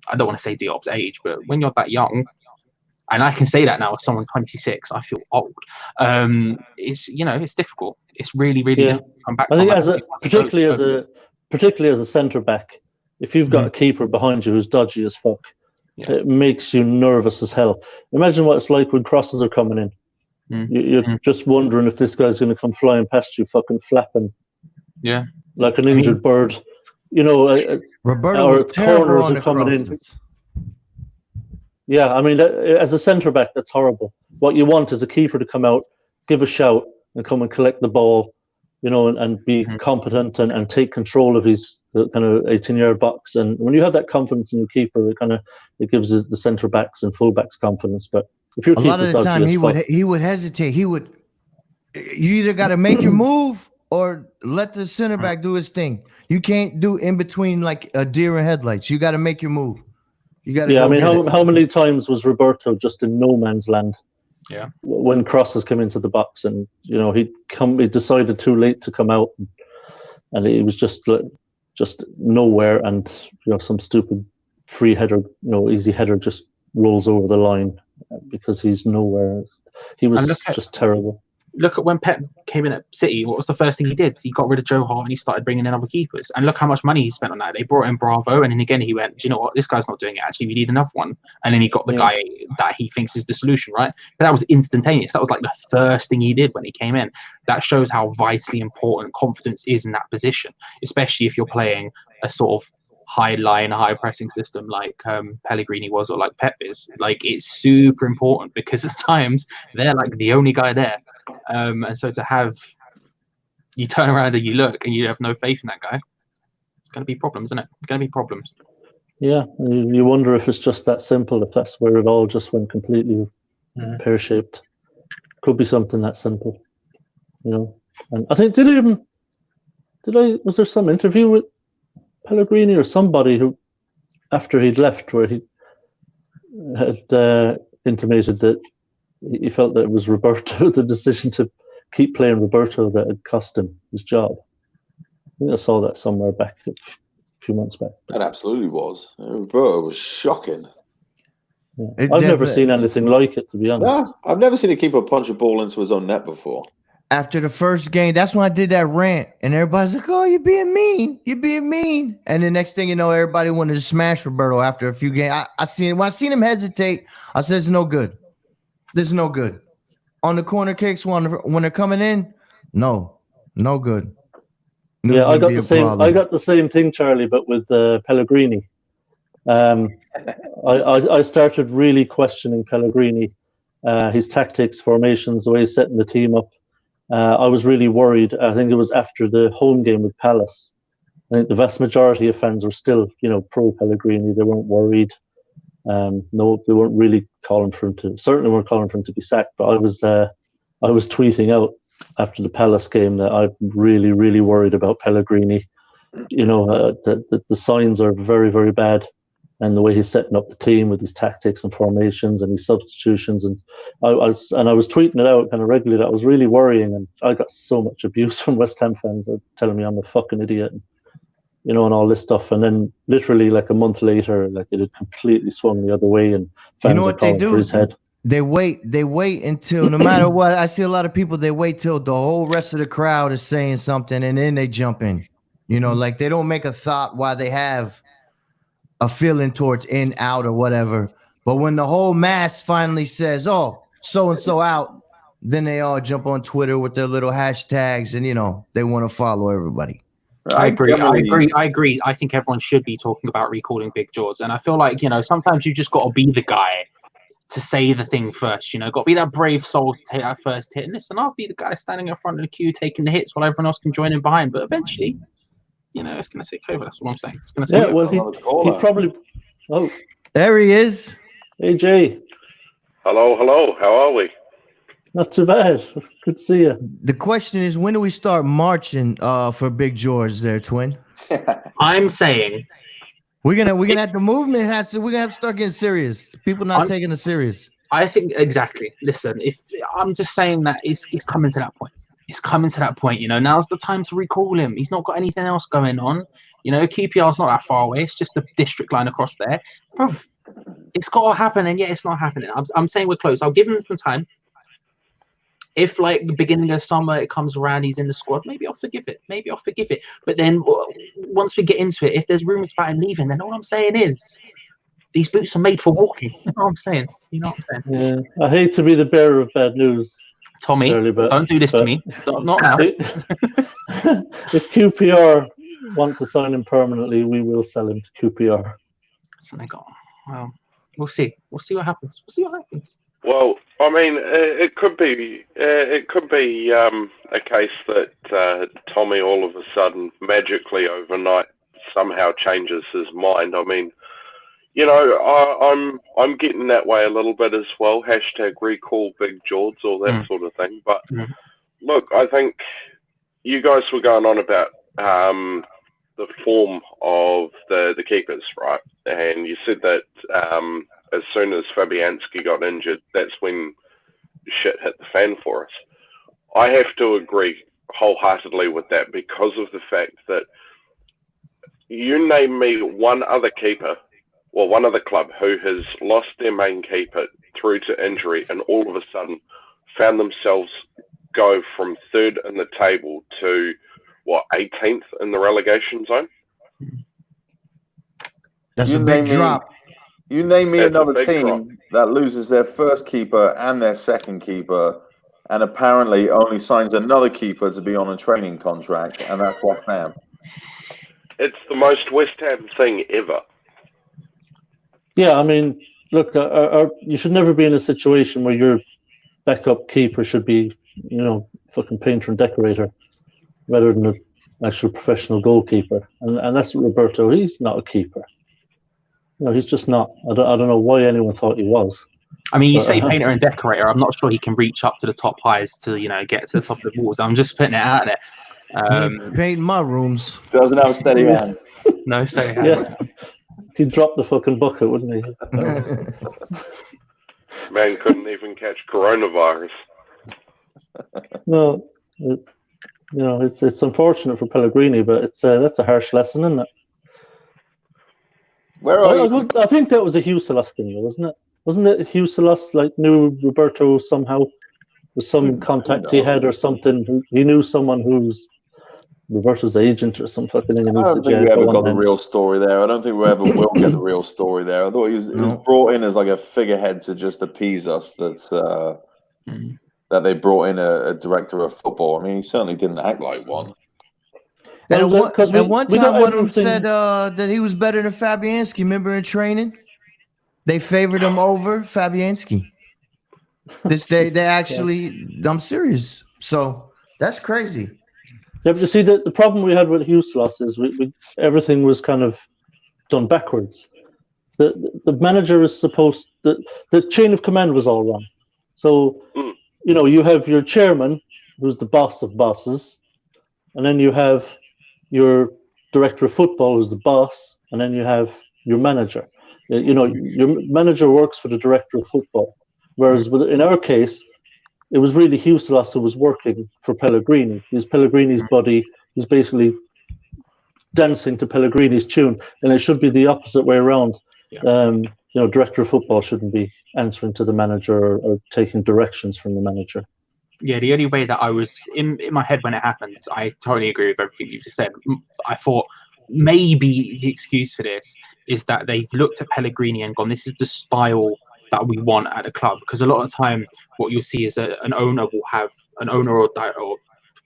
I don't want to say Diop's age, but when you're that young, and I can say that now as someone 26, I feel old. It's difficult. It's really, really difficult to come back. I think particularly as a centre back, if you've got a keeper behind you who's dodgy as fuck, it makes you nervous as hell. Imagine what it's like when crosses are coming in. You're just wondering if this guy's going to come flying past you, fucking flapping. Yeah. Like an injured bird. Roberto was terrible on the crosses. Yeah, I mean, as a centre back, that's horrible. What you want is a keeper to come out, give a shout, and come and collect the ball, and be competent and take control of his kind of 18-yard box. And when you have that confidence in your keeper, it gives the centre backs and full backs confidence. But if you're a lot of the time he would hesitate. You either got to make your move or let the center back do his thing. You can't do in between like a deer in headlights. You got to make your move. You got to. Yeah, I mean, how many times was Roberto just in no man's land? Yeah. When crosses come into the box, and he decided too late to come out, and he was just nowhere, and some stupid free header, easy header just rolls over the line because he's nowhere. He was just terrible. Look at when Pep came in at City. What was the first thing he did? He got rid of Joe Hart and he started bringing in other keepers. And look how much money he spent on that. They brought in Bravo, and then again he went, do you know what? This guy's not doing it. Actually, we need another one. And then he got the guy that he thinks is the solution, right? But that was instantaneous. That was like the first thing he did when he came in. That shows how vitally important confidence is in that position, especially if you're playing a sort of high line, high pressing system like Pellegrini was or like Pep is. Like, it's super important because at times they're like the only guy there. And so to have you turn around and you look and you have no faith in that guy, it's going to be problems, isn't it? It's going to be problems. Yeah, you wonder if it's just that simple, if that's where it all just went completely pear-shaped. Could be something that simple, And I think was there some interview with Pellegrini or somebody who, after he'd left, where he had intimated that he felt that it was Roberto, the decision to keep playing Roberto, that had cost him his job. I think I saw that somewhere back a few months back. That absolutely was. Roberto was shocking. Yeah. I've never seen anything like it, to be honest. No, I've never seen a keeper punch a ball into his own net before. After the first game, that's when I did that rant, and everybody's like, "Oh, you're being mean. You're being mean." And the next thing you know, everybody wanted to smash Roberto after a few games. When I seen him hesitate, I said, "It's no good. This is no good." On the corner kicks when they're coming in, no good. Yeah, I got the same thing, Charlie, but with Pellegrini. I started really questioning Pellegrini, his tactics, formations, the way he's setting the team up. I was really worried. I think it was after the home game with Palace. I think the vast majority of fans were still, pro Pellegrini. They weren't worried. No, they weren't really calling for him to be sacked. But I was tweeting out after the Palace game that I'm really, really worried about Pellegrini. The signs are very, very bad, and the way he's setting up the team with his tactics and formations and his substitutions, and I was tweeting it out kind of regularly. That was really worrying, and I got so much abuse from West Ham fans telling me I'm a fucking idiot. And all this stuff, and then literally like a month later, like it had completely swung the other way, and fans are calling for his head. They wait until no matter what. I see a lot of people. They wait till the whole rest of the crowd is saying something, and then they jump in. Like they don't make a thought while they have a feeling towards in, out, or whatever. But when the whole mass finally says, "Oh, so and so out," then they all jump on Twitter with their little hashtags, and they want to follow everybody. I agree. I think everyone should be talking about recalling Big George. And I feel like, sometimes you just got to be the guy to say the thing first, got to be that brave soul to take that first hit. And listen, I'll be the guy standing in front of the queue taking the hits while everyone else can join in behind. But eventually, it's going to take over. That's what I'm saying. It's going to take over. Well, he probably... Oh, there he is. Hey, Jay. Hello. How are we? Not too bad. Good to see you. The question is, when do we start marching for Big George there, twin? I'm saying We're gonna have the movement we're gonna have to start getting serious. People not taking it serious. I think exactly. Listen, if I'm just saying that it's coming to that point. It's coming to that point. Now's the time to recall him. He's not got anything else going on. QPR's not that far away. It's just a district line across there. Bro, it's got to happen, and yet it's not happening. I'm saying we're close. I'll give him some time. If like the beginning of summer it comes around, he's in the squad, maybe I'll forgive it. But then once we get into it, if there's rumours about him leaving, then all I'm saying is these boots are made for walking. You know what I'm saying? Yeah, I hate to be the bearer of bad news, Tommy, Charlie, don't do this to me. Not now. If QPR want to sign him permanently, we will sell him to QPR. Well, we'll see. We'll see what happens. Well, I mean, it could be a case that Tommy all of a sudden magically overnight somehow changes his mind. I mean, I'm getting that way a little bit as well. # recall Big George, all that sort of thing. But look, I think you guys were going on about the form of the keepers, right? And you said that as soon as Fabianski got injured, that's when shit hit the fan for us. I have to agree wholeheartedly with that because of the fact that you name me one other keeper or one other club who has lost their main keeper through to injury and all of a sudden found themselves go from third in the table to 18th in the relegation zone. That's a big drop. You name me another team that loses their first keeper and their second keeper, and apparently only signs another keeper to be on a training contract, and that's West Ham. It's the most West Ham thing ever. Yeah, I mean, look, you should never be in a situation where your backup keeper should be, fucking painter and decorator, rather than an actual professional goalkeeper. And that's Roberto. He's not a keeper. He's just not. I don't know why anyone thought he was. I mean, you say painter and decorator. I'm not sure he can reach up to the top highs to, get to the top of the walls. I'm just putting it out there. Painting my rooms. Doesn't have a steady hand. No steady hand. Yeah. He'd drop the fucking bucket, wouldn't he? Man couldn't even catch coronavirus. No, it's unfortunate for Pellegrini, but that's a harsh lesson, isn't it? Where are you? I think that was a Huselas thing, wasn't it? Wasn't it Huselas knew Roberto somehow with some contact he had or something? He knew someone who's Roberto's agent or some fucking thing. I don't think we ever got the real story there. I don't think we ever will get the real story there. I thought he was brought in as like a figurehead to just appease us. That they brought in a director of football. I mean, he certainly didn't act like one. And at one time, one of them said that he was better than Fabianski. Remember in training, they favored him over Fabianski. They actually, I'm serious. So that's crazy. Yeah, but you see, the problem we had with Huselas is we everything was kind of done backwards. The manager is supposed the chain of command was all wrong. So you have your chairman, who's the boss of bosses, and then you have your director of football, who's the boss, and then you have your manager. Your manager works for the director of football, whereas in our case, it was really Huselas who was working for Pellegrini. He's Pellegrini's buddy. He's basically dancing to Pellegrini's tune, and it should be the opposite way around. Yeah. Director of football shouldn't be answering to the manager or taking directions from the manager. Yeah, the only way that I was in my head when it happened, I totally agree with everything you just said. I thought maybe the excuse for this is that they've looked at Pellegrini and gone, this is the style that we want at a club. Because a lot of the time, what you'll see is an owner will have an owner or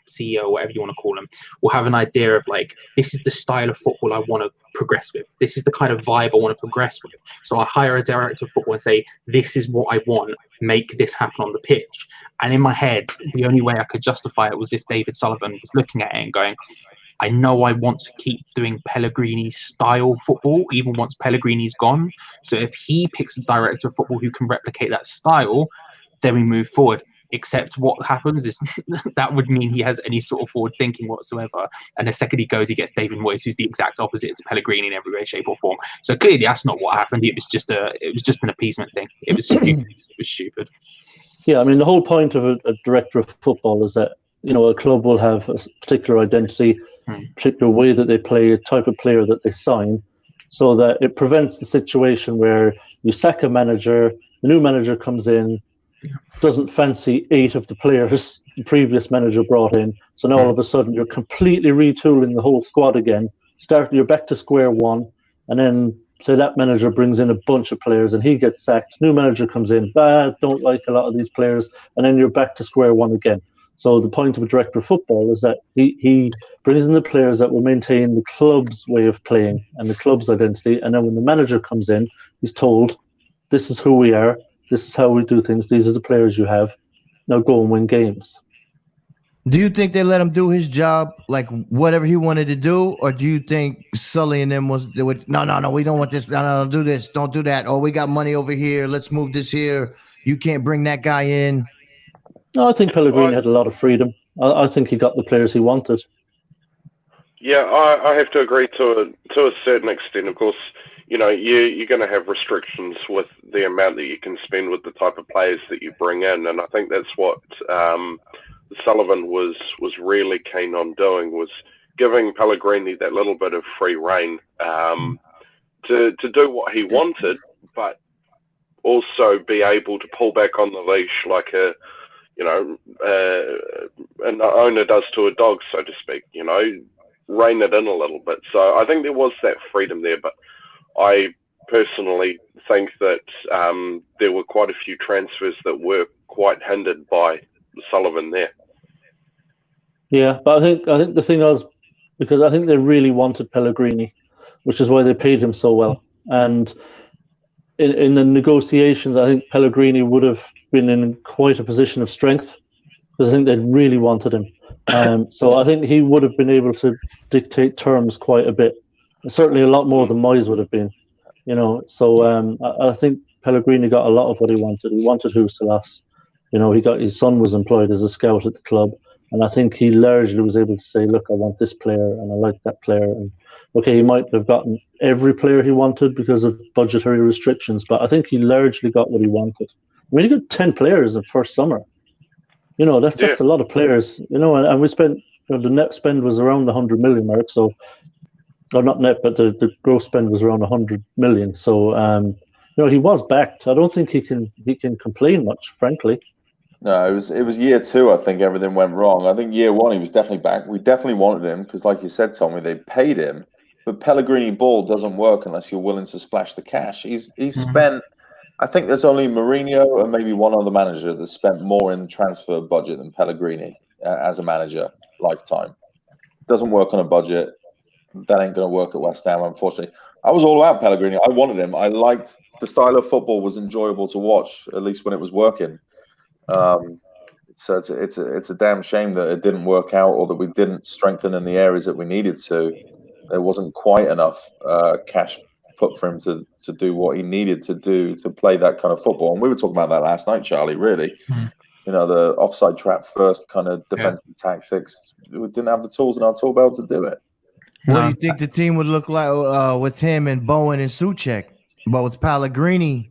CEO, whatever you want to call them, will have an idea of like, this is the style of football I want to progress with. This is the kind of vibe I want to progress with. So I hire a director of football and say, this is what I want, make this happen on the pitch. And in my head, the only way I could justify it was if David Sullivan was looking at it and going, I know I want to keep doing Pellegrini's style football, even once Pellegrini's gone. So if he picks a director of football who can replicate that style, then we move forward. Except what happens is that would mean he has any sort of forward thinking whatsoever. And the second he goes, he gets David Moyes, who's the exact opposite to Pellegrini in every way, shape, or form. So clearly, that's not what happened. It was just an appeasement thing. It was stupid. It was stupid. Yeah, I mean, the whole point of a director of football is that, a club will have a particular identity, particular way that they play, a type of player that they sign, so that it prevents the situation where you sack a manager, the new manager comes in, doesn't fancy 8 of the players the previous manager brought in, so now all of a sudden you're completely retooling the whole squad again, you're back to square one, and then say that manager brings in a bunch of players and he gets sacked, new manager comes in, don't like a lot of these players, and then you're back to square one again. So the point of a director of football is that he brings in the players that will maintain the club's way of playing and the club's identity, and then when the manager comes in, he's told, this is who we are, this is how we do things, these are the players you have, now go and win games. Do you think they let him do his job, like whatever he wanted to do, or do you think Sully and them no, we don't want this, no, do this, don't do that, oh, we got money over here, let's move this here, you can't bring that guy in? No, I think Pellegrini had a lot of freedom. I think he got the players he wanted. Yeah, I have to agree to a certain extent. Of course, you're going to have restrictions with the amount that you can spend with the type of players that you bring in, and I think that's what Sullivan was really keen on doing, was giving Pellegrini that little bit of free rein to do what he wanted, but also be able to pull back on the leash like an owner does to a dog, so to speak, rein it in a little bit. So I think there was that freedom there, but I personally think that there were quite a few transfers that were quite hindered by Sullivan there. Yeah, but I think the thing was, because I think they really wanted Pellegrini, which is why they paid him so well. And in the negotiations, I think Pellegrini would have been in quite a position of strength, because I think they really wanted him. So I think he would have been able to dictate terms quite a bit, certainly a lot more than Moyes would have been. So I think Pellegrini got a lot of what he wanted. He wanted Huselas. He got, his son was employed as a scout at the club, and I think he largely was able to say, look, I want this player and I like that player. And okay, he might have gotten every player he wanted because of budgetary restrictions, but I think he largely got what he wanted. I mean, he got 10 players in first summer. That's a lot of players. And we spent, the net spend was around the 100 million mark. So, or not net, but the gross spend was around 100 million. So, he was backed. I don't think he can complain much, frankly. No, it was year 2. I think everything went wrong. I think year 1 he was definitely back. We definitely wanted him because, like you said, Tommy, they paid him. But Pellegrini ball doesn't work unless you're willing to splash the cash. He's spent. I think there's only Mourinho and maybe one other manager that spent more in the transfer budget than Pellegrini as a manager lifetime. Doesn't work on a budget. That ain't going to work at West Ham, unfortunately. I was all about Pellegrini. I wanted him. I liked the style of football, was enjoyable to watch, at least when it was working. So it's a damn shame that it didn't work out, or that we didn't strengthen in the areas that we needed to. There wasn't quite enough cash put for him to do what he needed to do to play that kind of football. And we were talking about that last night, Charlie, really. The offside trap first kind of defensive tactics. We didn't have the tools in our tool belt to do it. What do you think the team would look like with him and Bowen and Souček, but with Pellegrini,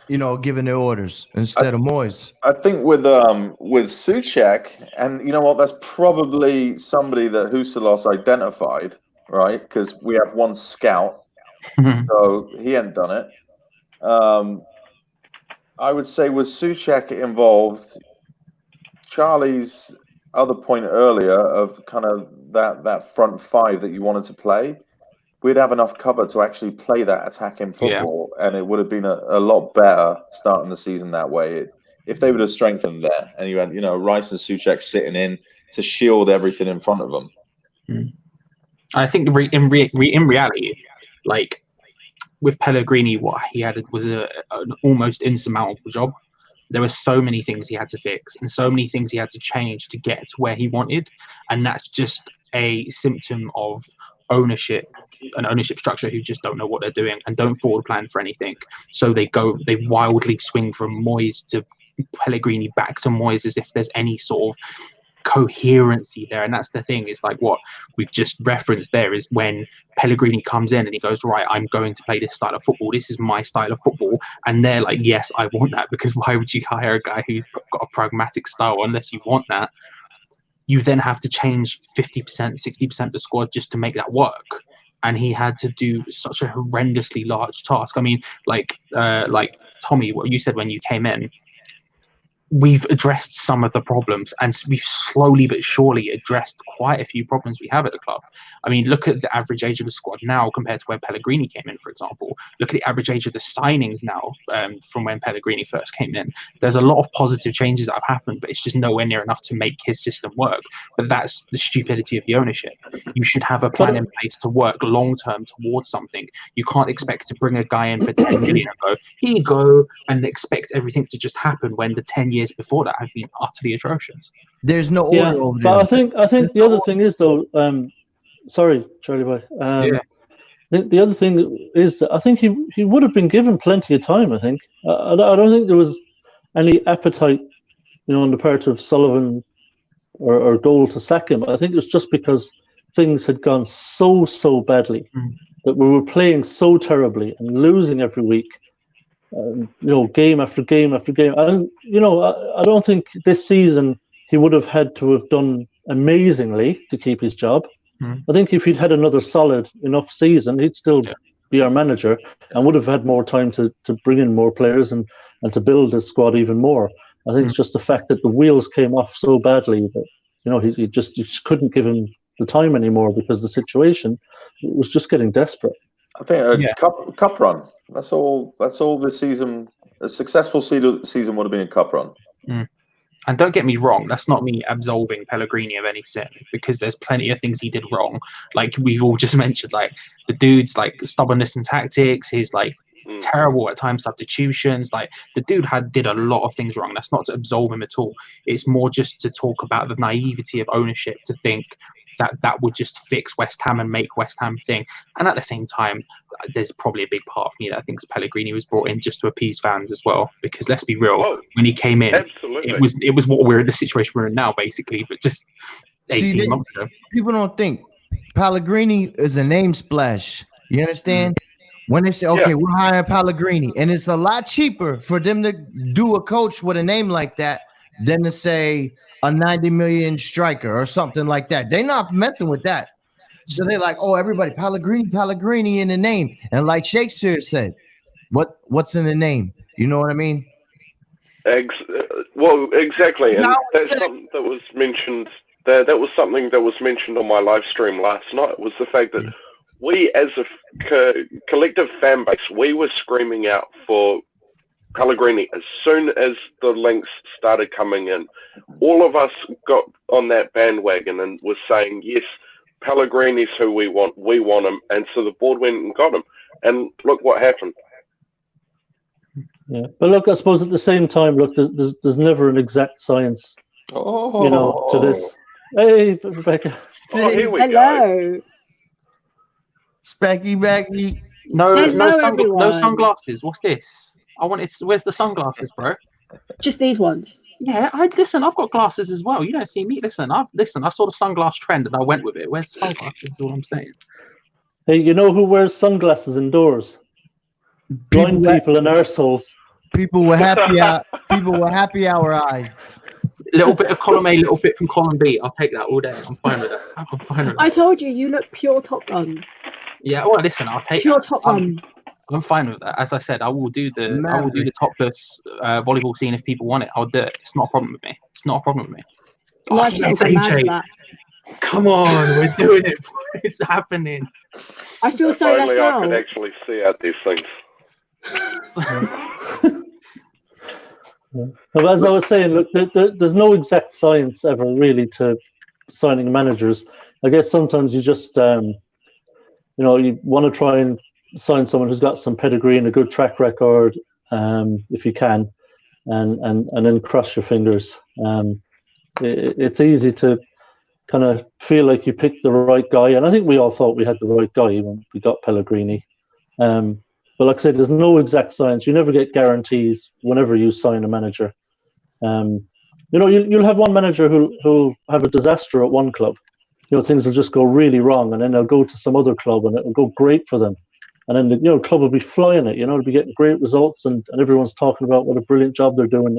giving the orders instead of Moyes? I think with Souček, and you know what, that's probably somebody that Huselas identified, right? Because we have one scout, so he hadn't done it. I would say with Souček involved, Charlie's other point earlier of kind of that front five that you wanted to play, we'd have enough cover to actually play that attacking football, and it would have been a lot better starting the season that way. If they would have strengthened there, and you had Rice and Souček sitting in to shield everything in front of them. I think in reality, like with Pellegrini, what he had was an almost insurmountable job. There were so many things he had to fix and so many things he had to change to get to where he wanted, and that's just a symptom of an ownership structure who just don't know what they're doing and don't forward plan for anything. So they wildly swing from Moyes to Pellegrini back to Moyes as if there's any sort of coherency there. And that's the thing, is like what we've just referenced there is when Pellegrini comes in and he goes, right, I'm going to play this style of football, this is my style of football, and they're like, yes, I want that, because why would you hire a guy who's got a pragmatic style unless you want that? You then have to change 50%, 60% of the squad just to make that work. And he had to do such a horrendously large task. I mean, like Tommy, what you said when you came in, we've addressed some of the problems, and we've slowly but surely addressed quite a few problems we have at the club. I mean, look at the average age of the squad now compared to where Pellegrini came in, for example. Look at the average age of the signings now from when Pellegrini first came in. There's a lot of positive changes that have happened, but it's just nowhere near enough to make his system work. But that's the stupidity of the ownership. You should have a plan in place to work long-term towards something. You can't expect to bring a guy in for 10 million and go, here you go, and expect everything to just happen when the 10 years before that have been utterly atrocious. There's no order over there. But I think the other thing is, though, sorry, Charlie Boy. The other thing is that I think he would have been given plenty of time. I think I don't think there was any appetite, on the part of Sullivan or Goal to sack him. I think it was just because things had gone so badly that we were playing so terribly and losing every week. Game after game after game. I don't think this season he would have had to have done amazingly to keep his job. I think if he'd had another solid enough season, he'd still be our manager and would have had more time to bring in more players and to build his squad even more. I think it's just the fact that the wheels came off so badly that you just couldn't give him the time anymore because the situation was just getting desperate. I think a cup run. That's all this season. A successful season would have been a cup run. And don't get me wrong, that's not me absolving Pellegrini of any sin, because there's plenty of things he did wrong. Like we've all just mentioned, like the dude's like stubbornness and tactics, his like terrible at times substitutions. Like the dude did a lot of things wrong. That's not to absolve him at all. It's more just to talk about the naivety of ownership to think that would just fix West Ham and make West Ham thing. And at the same time, there's probably a big part of me that thinks Pellegrini was brought in just to appease fans as well. Because let's be real, when he came in, it was what we're in the situation we're in now, basically, but just 18 months ago. People don't think Pellegrini is a name splash. You understand? When they say, okay, we're hiring Pellegrini, and it's a lot cheaper for them to do a coach with a name like that than to say a 90 million striker or something like that. They're not messing with that. So they're like, oh, everybody, Pellegrini in the name. And like Shakespeare said, what's in the name? You know what I mean? Well, exactly. And that's something that was mentioned. That was something that was mentioned on my live stream last night, was the fact that we as a collective fan base, we were screaming out for Pellegrini as soon as the links started coming in. All of us got on that bandwagon and was saying, yes, Pellegrini's who we want him. And so the board went and got him. And look what happened. Yeah, but look, I suppose at the same time, look, there's never an exact science, to this. Hey, Rebecca. Oh, here we go. Specky Becky. No sunglasses. What's this? Where's the sunglasses, bro? Just these ones. Yeah, I've got glasses as well. You don't see me. I saw the sunglass trend and I went with it. Where's the sunglasses? Is all I'm saying. Hey, you know who wears sunglasses indoors? Blind people and arseholes. People with happy hour eyes. Little bit of column A, little bit from column B. I'll take that all day. I'm fine with that. I told you look pure Top Gun. Yeah, well, listen, I'll take pure Top Gun. I'm fine with that. As I said, I will do the topless volleyball scene if people want it. I'll do it. It's not a problem with me. Oh, yes, AJ. Come on, we're doing it. It's happening. I feel so left out. I could actually see out these things. Well, as I was saying, look, there's no exact science ever really to signing managers. I guess sometimes you just, you want to try and sign someone who's got some pedigree and a good track record, if you can, and then cross your fingers. It's easy to kind of feel like you picked the right guy. And I think we all thought we had the right guy when we got Pellegrini. But like I said, there's no exact science. You never get guarantees whenever you sign a manager. You'll have one manager who'll have a disaster at one club. Things will just go really wrong, and then they'll go to some other club and it'll go great for them. And then the club will be flying it, they'll be getting great results, and everyone's talking about what a brilliant job they're doing.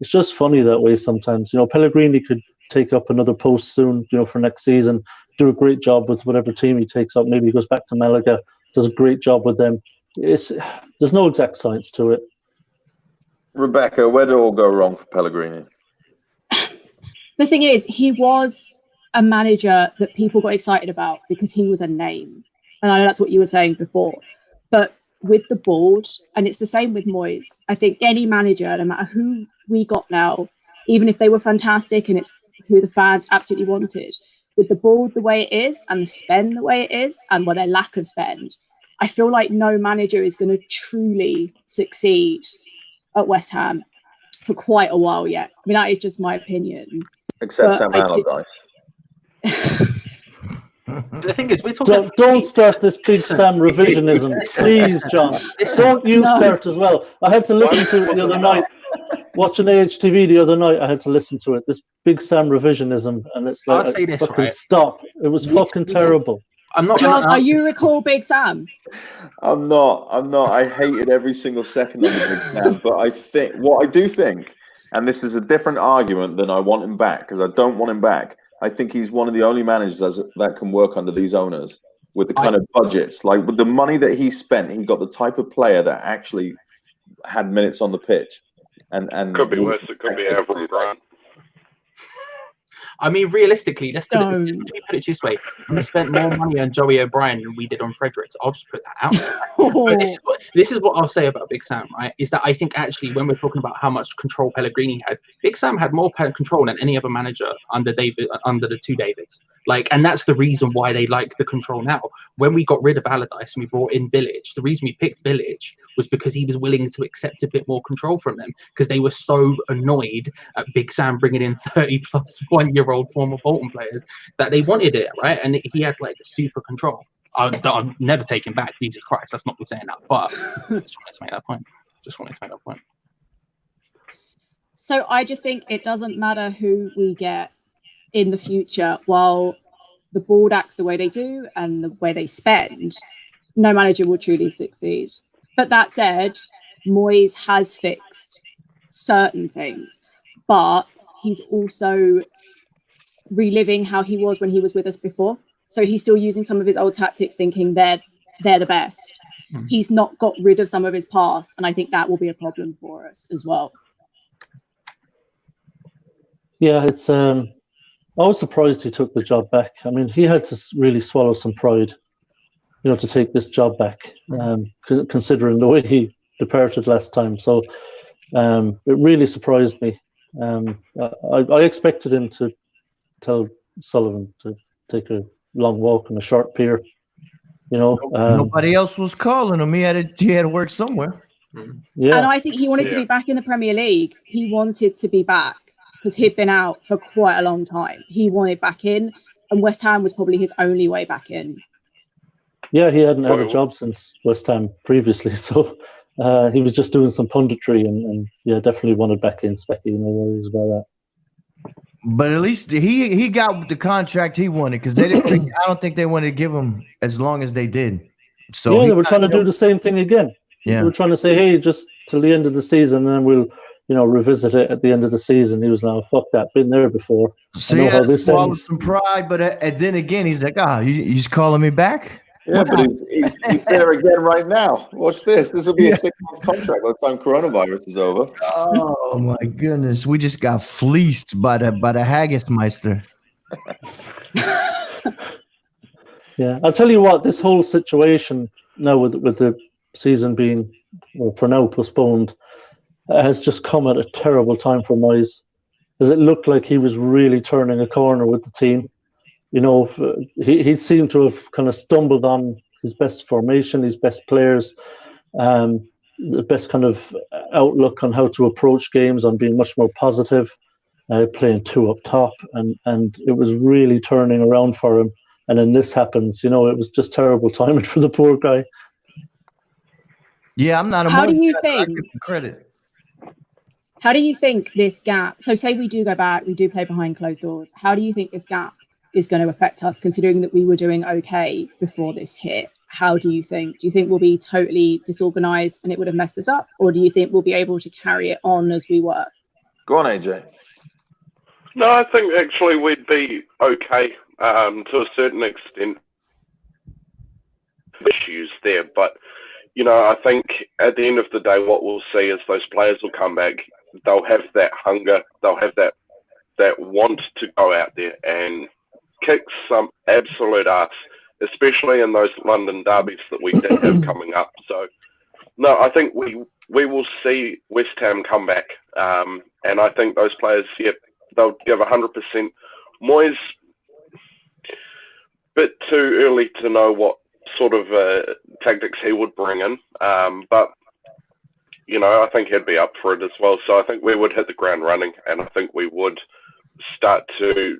It's just funny that way sometimes. Pellegrini could take up another post soon, for next season, do a great job with whatever team he takes up. Maybe he goes back to Malaga, does a great job with them. There's no exact science to it. Rebecca, where did it all go wrong for Pellegrini? The thing is, he was a manager that people got excited about because he was a name. And I know that's what you were saying before. But with the board, and it's the same with Moyes, I think any manager, no matter who we got now, even if they were fantastic and it's who the fans absolutely wanted, with the board the way it is and the spend the way it is and their lack of spend, I feel like no manager is going to truly succeed at West Ham for quite a while yet. I mean, that is just my opinion. Except Sam Allardyce. The thing is, we're talking. Don't start this big Sam revisionism, please, John. Don't you start as well. I had to listen to it the other night. Watching AHTV the other night, I had to listen to it. This big Sam revisionism, and it's like, I'll say this, fucking right? Stop. It was fucking terrible. I'm not. John, are you recall Big Sam? I'm not. I hated every single second of the Big Sam, but I do think, and this is a different argument than I want him back, because I don't want him back. I think he's one of the only managers that can work under these owners with the kind of budgets. Like, with the money that he spent, he got the type of player that actually had minutes on the pitch. And could be worse. It could be Avram Grant. I mean, realistically, let me put it this way. We spent more money on Joey O'Brien than we did on Fredericks. I'll just put that out there. This is what I'll say about Big Sam, right? Is that I think actually when we're talking about how much control Pellegrini had, Big Sam had more control than any other manager under the two Davids. And that's the reason why they like the control now. When we got rid of Allardyce and we brought in Bilic, the reason we picked Bilic was because he was willing to accept a bit more control from them, because they were so annoyed at Big Sam bringing in 30-plus one-year-old former Bolton players that they wanted it, right? And he had super control. I'll never take him back. Jesus Christ, that's not me saying that. But I just wanted to make that point. So I just think it doesn't matter who we get in the future, while the board acts the way they do and the way they spend, no manager will truly succeed. But that said, Moyes has fixed certain things, but he's also reliving how he was when he was with us before. So he's still using some of his old tactics, thinking they're the best. He's not got rid of some of his past, and I think that will be a problem for us as well. Yeah, it's I was surprised he took the job back. I mean, he had to really swallow some pride, to take this job back, considering the way he departed last time. So it really surprised me. I expected him to tell Sullivan to take a long walk on a short pier. Nobody else was calling him. He had to work somewhere. Yeah, and I think he wanted to be back in the Premier League. He wanted to be back because he'd been out for quite a long time. He wanted back in, and West Ham was probably his only way back in. Yeah, he hadn't had a job since West Ham previously, so he was just doing some punditry, and definitely wanted back in. Specky, no worries about that. But at least he got the contract he wanted, because I don't think they wanted to give him as long as they did. So they were trying to do the same thing again. Yeah, they were trying to say, hey, just till the end of the season, and then we'll revisit it at the end of the season. He was like, fuck that, been there before. So he had to swallow some pride, but then again, he's like, he's calling me back? Yeah, but he's there again right now. Watch this. This will be a 6-month contract by the time coronavirus is over. Oh my goodness, we just got fleeced by the Haggis-meister. Yeah, I'll tell you what. This whole situation now with the season being, for now, postponed, has just come at a terrible time for Moyes, because it looked like he was really turning a corner with the team. He seemed to have kind of stumbled on his best formation, his best players, the best kind of outlook on how to approach games, on being much more positive. playing two up top, and it was really turning around for him. And then this happens, it was just terrible timing for the poor guy. Yeah, I'm not a How do you I think? give him credit. How do you think this gap? So, say we do go back, we do play behind closed doors. How do you think this gap is going to affect us, considering that we were doing okay before this hit? How do you think? Do you think we'll be totally disorganized and it would have messed us up, or do you think we'll be able to carry it on as we were? Go on, AJ. No, I think actually we'd be okay to a certain extent. Issues there, but I think at the end of the day, what we'll see is those players will come back. They'll have that hunger. They'll have that want to go out there and kick some absolute ass, especially in those London derbies that we did have coming up. So, no, I think we will see West Ham come back, and I think those players, they'll give 100%. Moyes, bit too early to know what sort of tactics he would bring in, but I think he'd be up for it as well. So I think we would hit the ground running, and I think we would start to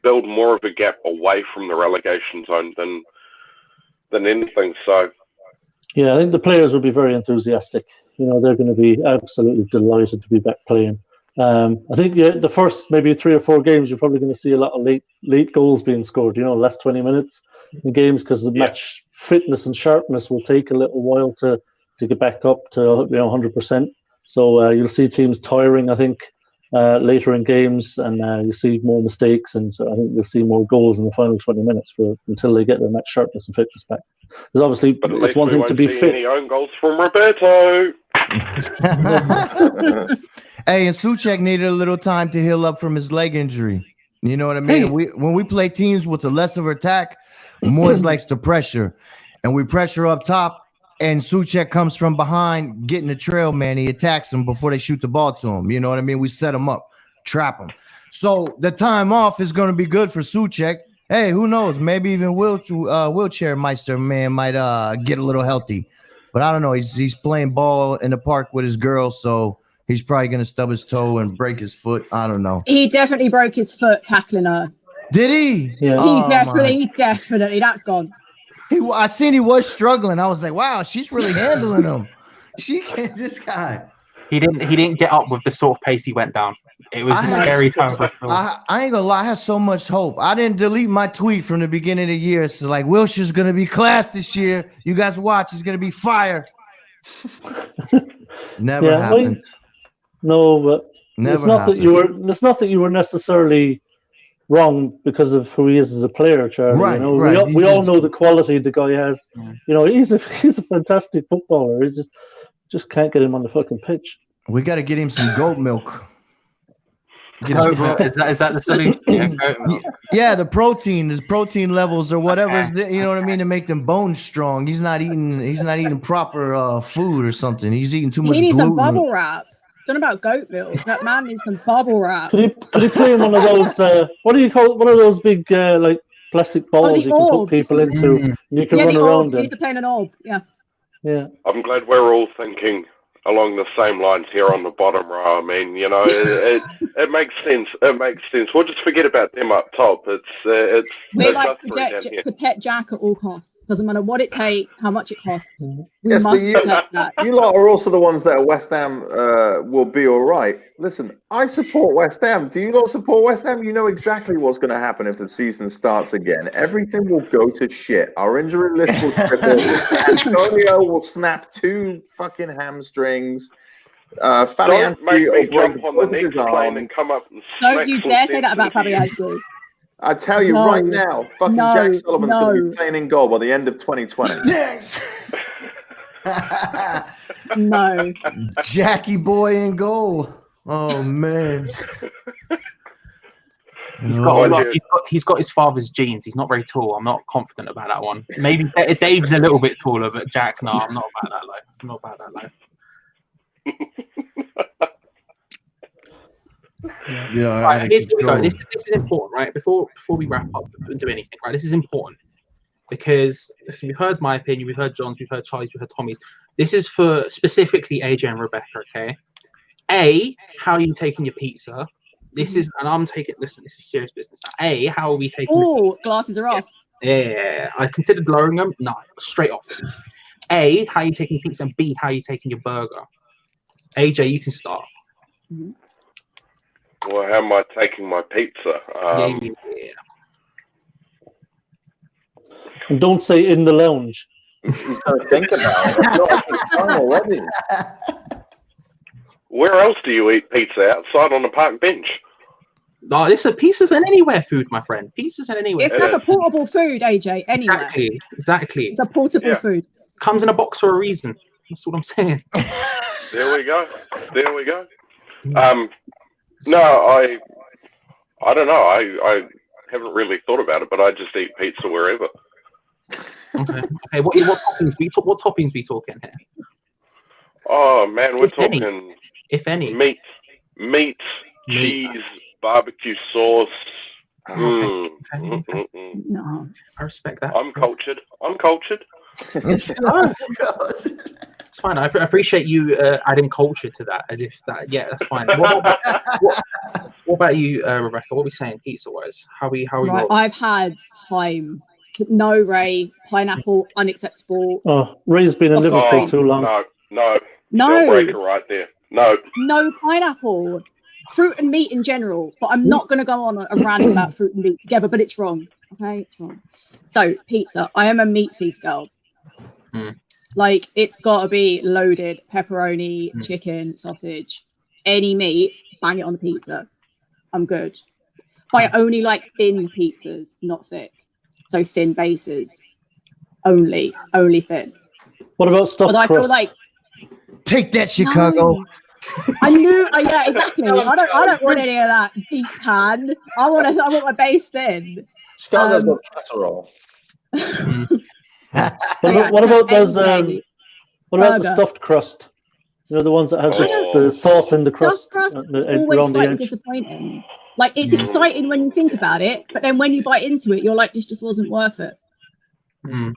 build more of a gap away from the relegation zone than anything. So yeah, I think the players will be very enthusiastic. They're going to be absolutely delighted to be back playing. I think the first maybe 3 or 4 games, you're probably going to see a lot of late goals being scored. Last 20 minutes in games, because the match fitness and sharpness will take a little while to get back up to 100%. So you'll see teams tiring, I think, later in games, and you see more mistakes, and so I think you'll see more goals in the final 20 minutes until they get their match sharpness and fitness back. Because obviously, it's one thing to be fit. Any own goals from Roberto. Hey, and Souček needed a little time to heal up from his leg injury. You know what I mean? Hey. When we play teams with a lesser attack, Moyes likes to pressure, and we pressure up top, and Souček comes from behind, getting the trail, man. He attacks them before they shoot the ball to him. You know what I mean? We set him up, trap him. So the time off is going to be good for Souček. Hey, who knows? Maybe even wheelchair Meister man might get a little healthy. But I don't know. He's playing ball in the park with his girl, so he's probably going to stub his toe and break his foot. I don't know. He definitely broke his foot tackling her. Did he? Yeah. He definitely. That's gone. I seen he was struggling. I was like, wow, she's really handling him. She can't. This guy. He didn't get up with the sort of pace he went down. It was a scary time for Phil. I ain't gonna lie, I had so much hope. I didn't delete my tweet from the beginning of the year. It's like, Wilshire's gonna be class this year. You guys watch, he's gonna be fire. Never happened. No, but Never it's not happened. It's not that you were necessarily wrong because of who he is as a player, Charlie. Right, right. We all know the quality the guy has. He's a fantastic footballer. He just can't get him on the fucking pitch. We got to get him some goat milk. Goat milk. Is that the solution? Yeah, goat milk. Yeah, the protein, his protein levels or whatever, you know what I mean, to make them bones strong. He's not eating proper food or something. He's eating too much. He needs gluten. some bubble wrap. Don't know about goat milk. That man needs some bubble wrap. Could he play in one of those? What do you call it? One of those big like plastic balls you can put people into. And you can run around. He used to play in an orb. Yeah. Yeah. I'm glad we're all thinking along the same lines here on the bottom row. I mean, it makes sense. It makes sense. We'll just forget about them up top. We like protect Jack at all costs. Doesn't matter what it takes, how much it costs. We must protect that. You lot are also the ones that at West Ham will be all right. Listen, I support West Ham. Do you not support West Ham? You know exactly what's going to happen if the season starts again. Everything will go to shit. Our injury list will triple. Antonio will snap 2 fucking hamstrings. Don't make me jump on the next plane and come up and don't you dare say that about Fabianski. I tell you right now, fucking Jack Sullivan's going to be playing in goal by the end of 2020. Yes. No. Jackie boy in goal. Oh man. He's got his father's genes. He's not very tall. I'm not confident about that one. Maybe Dave's a little bit taller, but Jack, no, I'm not about that life. I'm not about that life. Yeah. Right, here's where we go. This is important, right? Before we wrap up and do anything, right? This is important because listen, we've heard my opinion, we've heard John's, we've heard Charlie's, we've heard Tommy's. This is for specifically AJ and Rebecca, okay? A, how are you taking your pizza? this is, and I'm taking. Listen, this is serious business. Now, A, how are we taking? Oh, glasses are off. Yeah, I considered lowering them. No, straight off. A, how are you taking pizza? And B, how are you taking your burger? AJ, you can start. Well, how am I taking my pizza? Yeah. And don't say in the lounge. He's got to think about it. I feel like it's time already. Where else do you eat pizza? Outside on the park bench? No, listen, pizza's an anywhere food, my friend. Pizza's an anywhere. That's a portable food, AJ. Anywhere. Exactly. It's a portable food. Comes in a box for a reason. That's what I'm saying. There we go. No, I don't know. I haven't really thought about it, but I just eat pizza wherever. Okay. What toppings we talking here? Oh man, we're talking. If any. Meat, cheese, barbecue sauce. No. I respect that. I'm cultured. It's fine. I appreciate you adding culture to that, as if that. Yeah, that's fine. What about you, Rebecca? What are we saying, pizza wise? How are we? Right, I've had time. No, Ray. Pineapple, unacceptable. Oh, Ray's been in Liverpool too long. No. Deal breaker right there. No Pineapple. Fruit and meat in general, but I'm not going to go on a rant about fruit and meat together, but it's wrong. Okay, it's wrong. So, pizza. I am a meat feast girl. Like, it's got to be loaded, pepperoni, chicken, sausage, any meat, bang it on the pizza. I'm good. But I only like thin pizzas, not thick. So, thin bases. Only thin. What about stuffed crust? I feel like... Take that, Chicago. No. I knew, yeah, exactly. I don't want any of that deep pan. I want my base thin. Chicago's got casserole. What about those? What about the stuffed crust? You know, the ones that has the sauce in the crust. Stuffed crust is always slightly disappointing. Like, it's exciting when you think about it, but then when you bite into it, you're like, this just wasn't worth it. I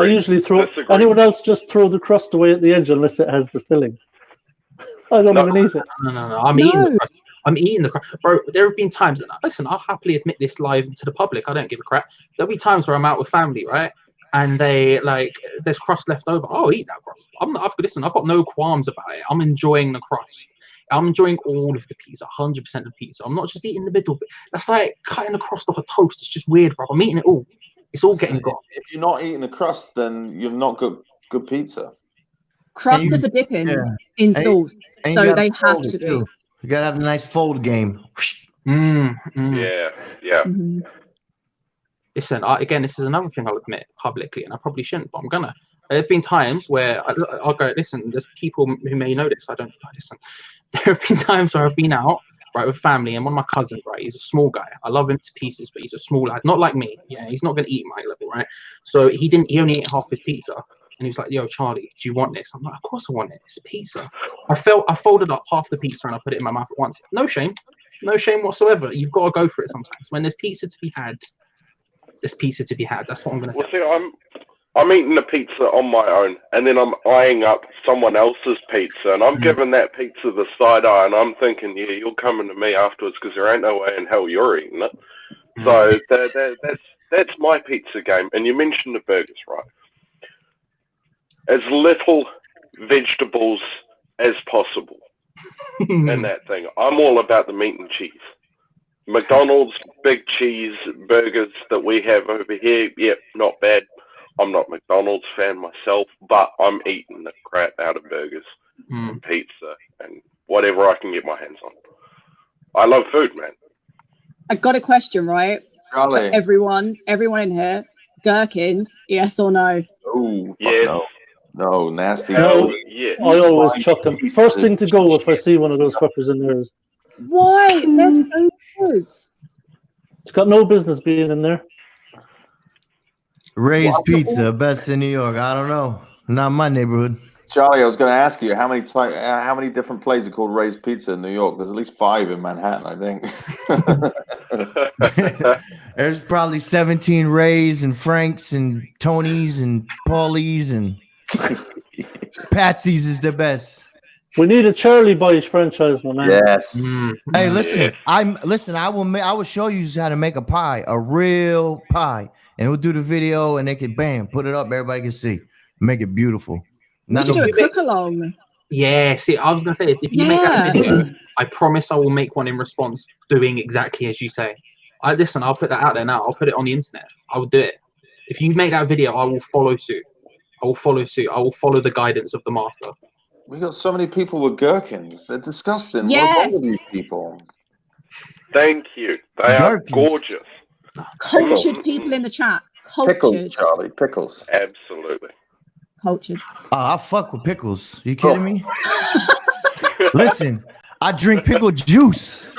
usually throw. Anyone else just throw the crust away at the edge unless it has the filling. I don't even eat it. No. I'm eating the crust. I'm eating the crust. Bro, there have been times, and listen, I'll happily admit this live to the public. I don't give a crap. There'll be times where I'm out with family, right? And they there's crust left over. I'll eat that crust. I've got no qualms about it. I'm enjoying the crust. I'm enjoying all of the pizza, 100% of the pizza. I'm not just eating the middle bit. That's like cutting the crust off a toast. It's just weird, bro. I'm eating it all. It's all getting gone. If you're not eating the crust, then you've not got good pizza. Crusts are for dipping in sauce, so they have to be. You gotta have a nice fold game. Yeah. Listen, again, this is another thing I'll admit publicly, and I probably shouldn't, but I'm gonna. There have been times where I'll go, listen, there's people who may know this. I don't listen. There have been times where I've been out, right, with family, and one of my cousins, right, he's a small guy. I love him to pieces, but he's a small lad, not like me. Yeah, he's not gonna eat my level, right? So he only ate half his pizza. And he was like, yo, Charlie, do you want this? I'm like, of course I want it. It's a pizza. I folded up half the pizza and I put it in my mouth at once. No shame whatsoever. You've got to go for it sometimes. When there's pizza to be had, there's pizza to be had. That's what I'm going to say. See, I'm eating the pizza on my own, and then I'm eyeing up someone else's pizza, and I'm giving that pizza the side eye, and I'm thinking, yeah, you're coming to me afterwards because there ain't no way in hell you're eating it. So that's my pizza game. And you mentioned the burgers, right? As little vegetables as possible in that thing. I'm all about the meat and cheese. McDonald's big cheese burgers that we have over here, yep, not bad. I'm not a McDonald's fan myself, but I'm eating the crap out of burgers and pizza and whatever I can get my hands on. I love food, man. I got a question, right? Charlie. Everyone in here, gherkins, yes or no? Oh, yes. No, nasty. No, yes. I always chuck them. First thing to go if I see one of those fuckers in there is. Why? They're so good. It's got no business being in there. Ray's Pizza, best in New York. I don't know. Not my neighborhood. Charlie, I was going to ask you how many different places are called Ray's Pizza in New York? There's at least 5 in Manhattan, I think. There's probably 17 Rays and Franks and Tonys and Paulies and Patsy's is the best. We need a Charlie Boys franchise, my man. Yes. Hey, listen, I will show you how to make a pie, a real pie, and we'll do the video, and they can put it up, everybody can see, make it beautiful. We should do a cook along. Yeah, see, I was gonna say this. If you make that video, I promise I will make one in response, doing exactly as you say. Listen, I'll put that out there now. I'll put it on the internet. I will do it. If you make that video, I will follow suit. I will follow the guidance of the master. We got so many people with gherkins. They're disgusting. Yes. What's wrong with these people? Thank you. They are gorgeous. Cultured people in the chat. Cultured. Pickles, Charlie. Pickles. Absolutely. Cultured. I fuck with pickles. You kidding me? Listen, I drink pickle juice.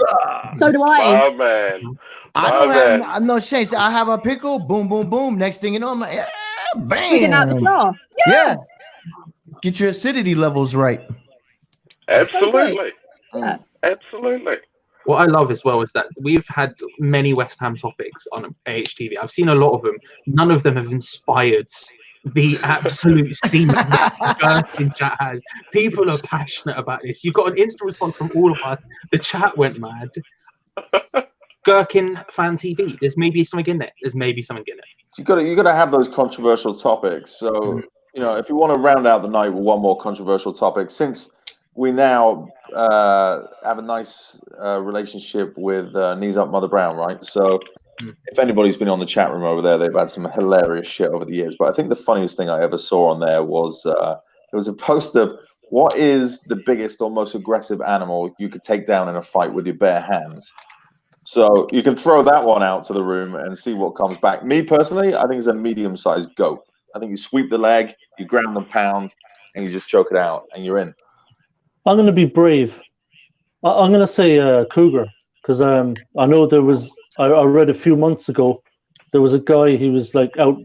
So do I. Oh, man. I don't have no shame. So I have a pickle, boom, boom, boom. Next thing you know, I'm like, bam. Taking out the jar. Yeah. Get your acidity levels right. Absolutely. Yeah. Absolutely. What I love as well is that we've had many West Ham topics on AHTV. I've seen a lot of them. None of them have inspired the absolute semen that Gherkin chat has. People are passionate about this. You've got an instant response from all of us. The chat went mad. Gherkin fan TV. There's maybe something in there. You gotta have those controversial topics. So if you want to round out the night with one more controversial topic, since we now have a nice relationship with Knees Up Mother Brown, right? So if anybody's been on the chat room over there, they've had some hilarious shit over the years. But I think the funniest thing I ever saw on there was there was a post of what is the biggest or most aggressive animal you could take down in a fight with your bare hands. So you can throw that one out to the room and see what comes back. Me personally, I think it's a medium-sized goat. I think you sweep the leg, you ground and pound, and you just choke it out, and you're in. I'm going to be brave. I'm going to say cougar, because I know there was. I read a few months ago, there was a guy. He was like out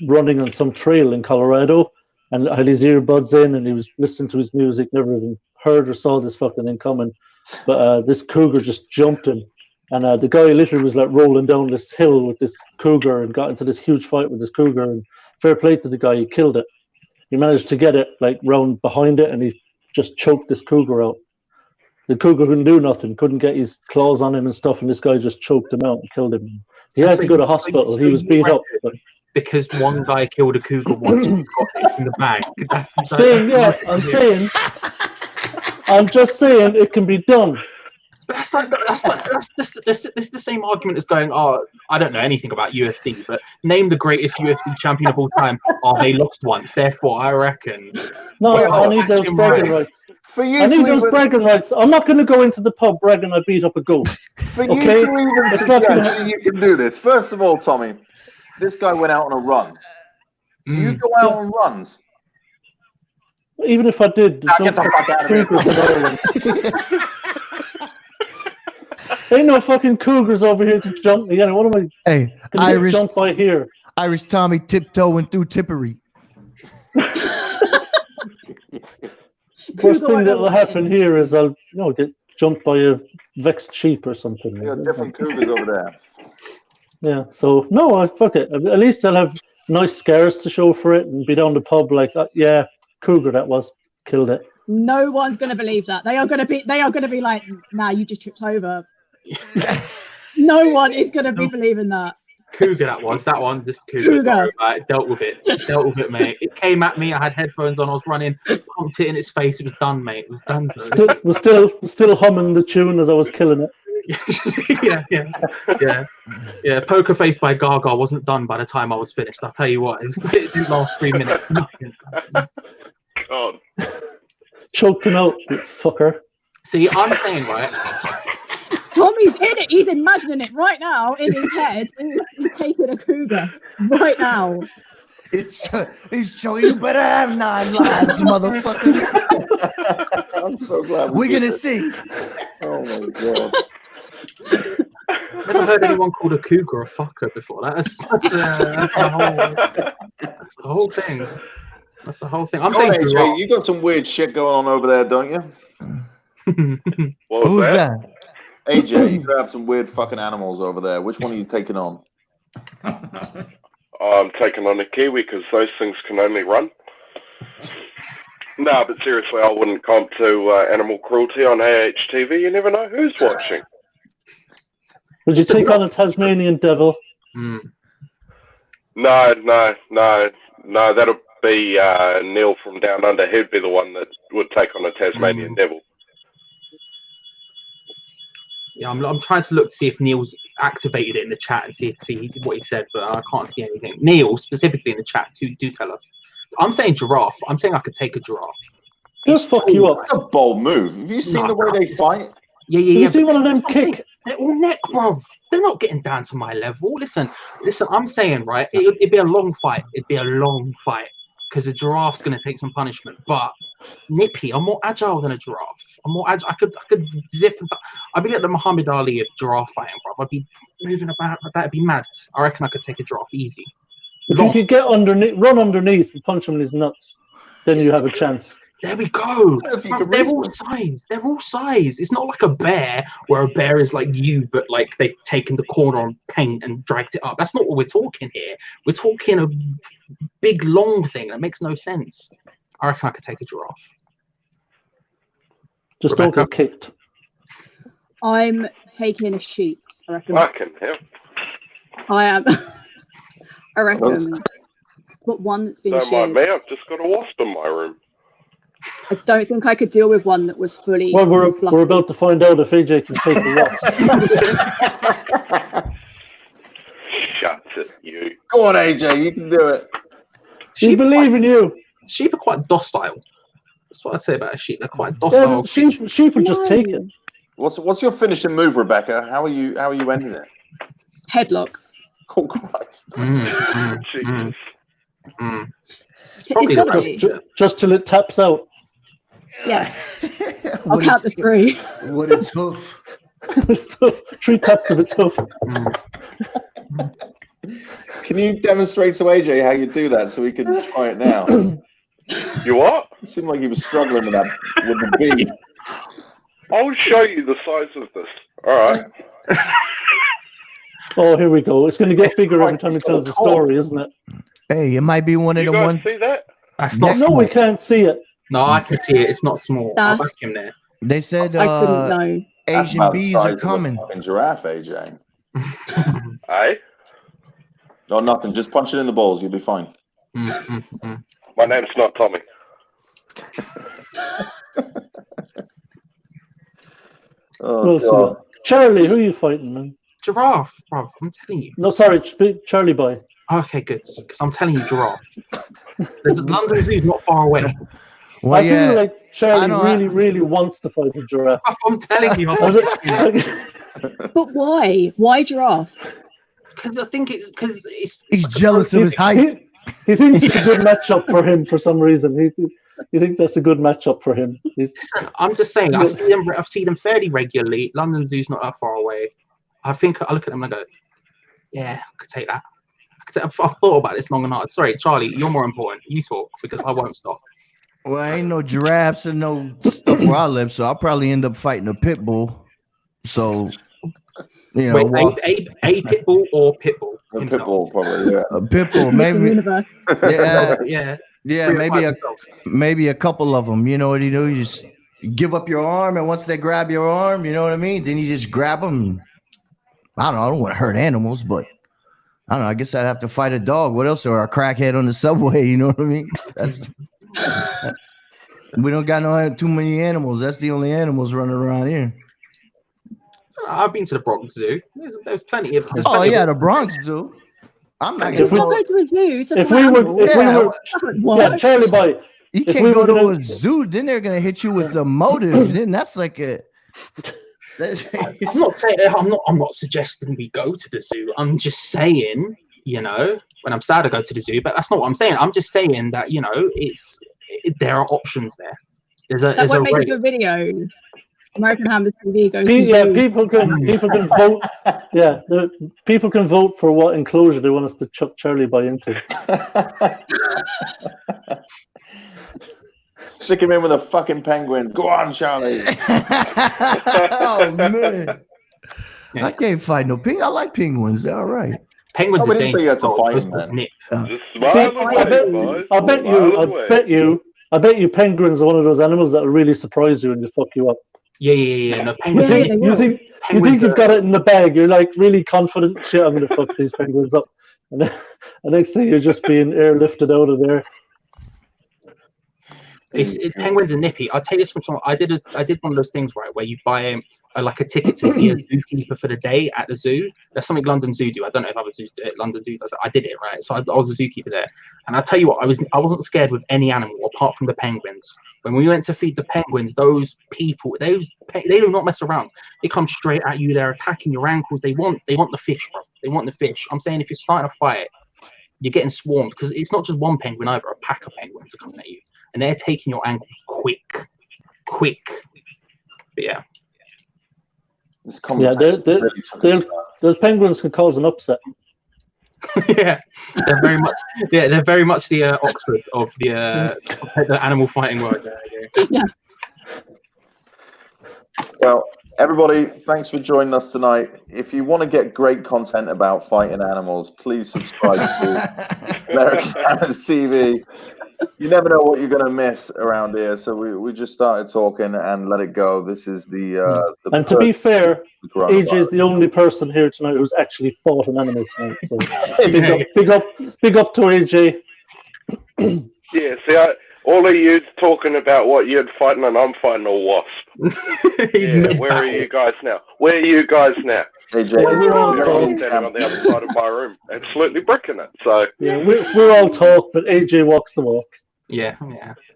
running on some trail in Colorado, and had his earbuds in, and he was listening to his music. Never even heard or saw this fucking thing coming, but this cougar just jumped him. And the guy literally was like rolling down this hill with this cougar and got into this huge fight with this cougar. And fair play to the guy, he killed it. He managed to get it like round behind it, and he just choked this cougar out. The cougar couldn't do nothing, couldn't get his claws on him and stuff, and this guy just choked him out and killed him. He had to go to hospital. He was beat up. But... Because one guy killed a cougar once and got this in the bag. I'm just saying it can be done. That's the same argument as going, I don't know anything about UFC, but name the greatest UFC champion of all time. They lost once, therefore I reckon. No, I need those bragging rights. For you, I need those bragging rights. I'm not going to go into the pub bragging I beat up a goat. For you to even suggest you can do this. First of all, Tommy, this guy went out on a run. Do you go out on runs? Even if I did, get the fuck out of here. Ain't no fucking cougars over here to jump me. What am I? Hey, Irish jump by here. Irish Tommy tiptoeing through Tipperary. First thing that will happen here is I'll get jumped by a vexed sheep or something. You got different cougars over there. Yeah. So no, fuck it. At least I'll have nice scars to show for it and be down the pub like, yeah, cougar that was, killed it. No one's going to believe that. They are going to be like, nah, you just tripped over. No one is going to be believing that. Cougar that one, just cougar. Dealt with it, mate. It came at me, I had headphones on, I was running, pumped it in its face, it was done, mate. It was done. Was still humming the tune as I was killing it. Yeah. Poker Face by Gaga wasn't done by the time I was finished. I'll tell you what, it didn't last 3 minutes. Nothing. God. Choked him out, you fucker. See, I'm saying, right? Tommy's in it. He's imagining it right now in his head. He's taking a cougar right now. He's showing you better have 9 lives, motherfucker. I'm so glad. We're going to see. Oh, my God. Never heard anyone called a cougar a fucker before. That's the whole thing. That's the whole thing. I'm saying AJ, you got some weird shit going on over there, don't you? Who's that? AJ, you have some weird fucking animals over there. Which one are you taking on? I'm taking on a kiwi because those things can only run. No, but seriously, I wouldn't comp to animal cruelty on AHTV. You never know who's watching. Would you take on a Tasmanian devil? Mm. No. That'll be Neil from Down Under. He'd be the one that would take on a Tasmanian devil. Yeah, I'm trying to look to see if Neil's activated it in the chat and see what he said, but I can't see anything. Neil, specifically in the chat, do tell us. I'm saying giraffe. I'm saying I could take a giraffe. Just fuck you up. That's a bold move. Have you seen the way they fight? Yeah. You see one of them kick? They're all neck, bruv. They're not getting down to my level. Listen. I'm saying, right, it'd be a long fight. Because a giraffe's going to take some punishment. But Nippy, I'm more agile than a giraffe. I'm more agile. I could zip. I'd be like the Muhammad Ali of giraffe fighting, bro. I'd be moving about. That'd be mad. I reckon I could take a giraffe easy. If you could get underneath, run underneath and punch him in his nuts, then you have a chance. There we go. Bro, they're all size. They're all size. It's not like a bear where a bear is like you, but like they've taken the corner on paint and dragged it up. That's not what we're talking here. We're talking a big, long thing that makes no sense. I reckon I could take a giraffe. Just Rebecca? don't get kicked. I'm taking a sheep, I reckon. Fucking hell. I am. I reckon. But one that's been Don't mind shared. me, I've just got a wasp in my room. I don't think I could deal with one that was fully. Well, we're fluffy. about to find out if AJ can take the wasp. Shut it, you. Go on, AJ, you can do it. We believe in you. Sheep are quite docile. That's what I'd say about a sheep. They're quite docile. Yeah, sheep would just take it. What's your finishing move, Rebecca? How are you ending it? Headlock. Oh Christ! Jesus. It's got to be. Just till it taps out. Yeah. I'll count to 3. What a hoof. 3 taps of its hoof. Can you demonstrate to AJ how you do that so we can try it now? You what? It seemed like he was struggling with the bee. I'll show you the size of this. All right. Oh, here we go. It's going to get bigger every time he tells the story, isn't it? Hey, it might be one of You the guys ones. see that? That's not No, small. we can't see it. No, I can see it. It's not small. I'll That's- back him there. They said I couldn't know. That's Asian about the bees size are of a coming. fucking giraffe, AJ. Hey, No, nothing. Just punch it in the balls. You'll be fine. my name's not Tommy. Oh We'll see God. that. Charlie, who are you fighting, man? Giraffe, bruv. I'm telling you. No, sorry, Charlie boy. Okay, good. Because I'm telling you, giraffe. London Zoo's not far away. Well, I yeah. feel like Charlie I know, really wants to fight a giraffe. I'm telling you. But why? Why giraffe? Because I think it's because it's. He's jealous of his height. He thinks it's a good matchup for him for some reason. He thinks that's a good matchup for him. Listen, I'm just saying. I see them fairly regularly. London Zoo's not that far away. I think I look at them and I go, yeah, I could take that. I've thought about this long and hard. Sorry, Charlie, you're more important. You talk because I won't stop. Well, ain't no giraffes and no stuff where I live, so I'll probably end up fighting a pit bull. So, you know, Wait, a pit bull or pit bull? A himself? pit bull, probably. Yeah. a pit bull, Mr. maybe. Universe. Yeah, maybe a couple of them. You know what you do? You just give up your arm, and once they grab your arm, you know what I mean? Then you just grab them. I don't know. I don't want to hurt animals, but I don't know. I guess I'd have to fight a dog. What else? Or a crackhead on the subway? You know what I mean? That's we don't got too many animals. That's the only animals running around here. I've been to the Bronx Zoo. There's plenty of. The Bronx Zoo. I'm not You gonna can't go. go to a zoo. So If we were, what? yeah, Charlie boy. You if can't we go were to gonna- a zoo. Then they're gonna hit you with a motive. Then that's like a. I'm not suggesting we go to the zoo. I'm just saying, when I'm sad, I go to the zoo. But that's not what I'm saying. I'm just saying that there are options there. That won't make a good video. American Hammer TV goes. Yeah, people can vote. Yeah, people can vote for what enclosure they want us to chuck Charlie boy into. Stick him in with a fucking penguin. Go on, Charlie. Oh man, I can't fight no penguin. I like penguins. They're all right. Penguins we are didn't say you had to dangerous. fight Those them, will man. nip. Just smile away, boys. I bet Smile away. you I bet you penguins are one of those animals that will really surprise you and just fuck you up. Yeah. No, You penguins. think, they you will. think Penguins you've are- got it in the bag. You're like really confident. Shit, I'm gonna fuck these penguins up. And then, the next thing you're just being airlifted out of there. Penguins are nippy. I'll tell you this from someone. I did one of those things, right, where you buy like a ticket to be a zookeeper for the day at the zoo. That's something London Zoo do. I don't know if other zoos do it. London Zoo does it. I did it, right? So I was a zookeeper there, and I'll tell you what, I wasn't scared with any animal apart from the penguins. When we went to feed the penguins, those people, they do not mess around. They come straight at you. They're attacking your ankles. They want the fish, bro. They want the fish. I'm saying if you're starting a fight, you're getting swarmed because it's not just one penguin either. A pack of penguins are coming at you, and they're taking your ankles quick. But yeah. This Yeah, those penguins can cause an upset. Yeah, they're very much the Oxford of the animal fighting world. Yeah. Well, everybody, thanks for joining us tonight. If you want to get great content about fighting animals, please subscribe to American Animals TV. You never know what you're going to miss around here, so we just started talking and let it go. This is the And to be fair, coronavirus. AJ is the only person here tonight who's actually fought an animal tonight. So big up to AJ. Yeah, see, all of you talking about what you're fighting, and I'm fighting a wasp. Where are you guys now? Where are you guys now? AJ, They're all standing on the other side of my room, absolutely bricking it. So yeah, we're all talk, but AJ walks the walk. Yeah.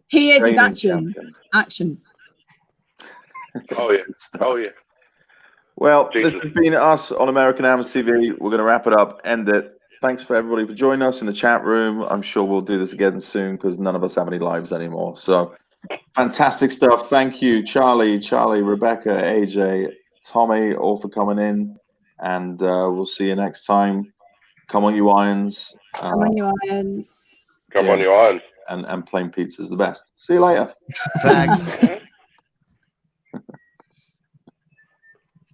He is his Training action. Oh yeah. Well, Jesus. this has been us on American Animals TV. We're going to wrap it up, end it. Thanks for everybody for joining us in the chat room. I'm sure we'll do this again soon because none of us have any lives anymore. So fantastic stuff. Thank you, Charlie, Rebecca, AJ, Tommy, all for coming in. And we'll see you next time. Come on, you irons. Come on, you irons. Come on, you irons. And plain pizza's the best. See you later. Facts.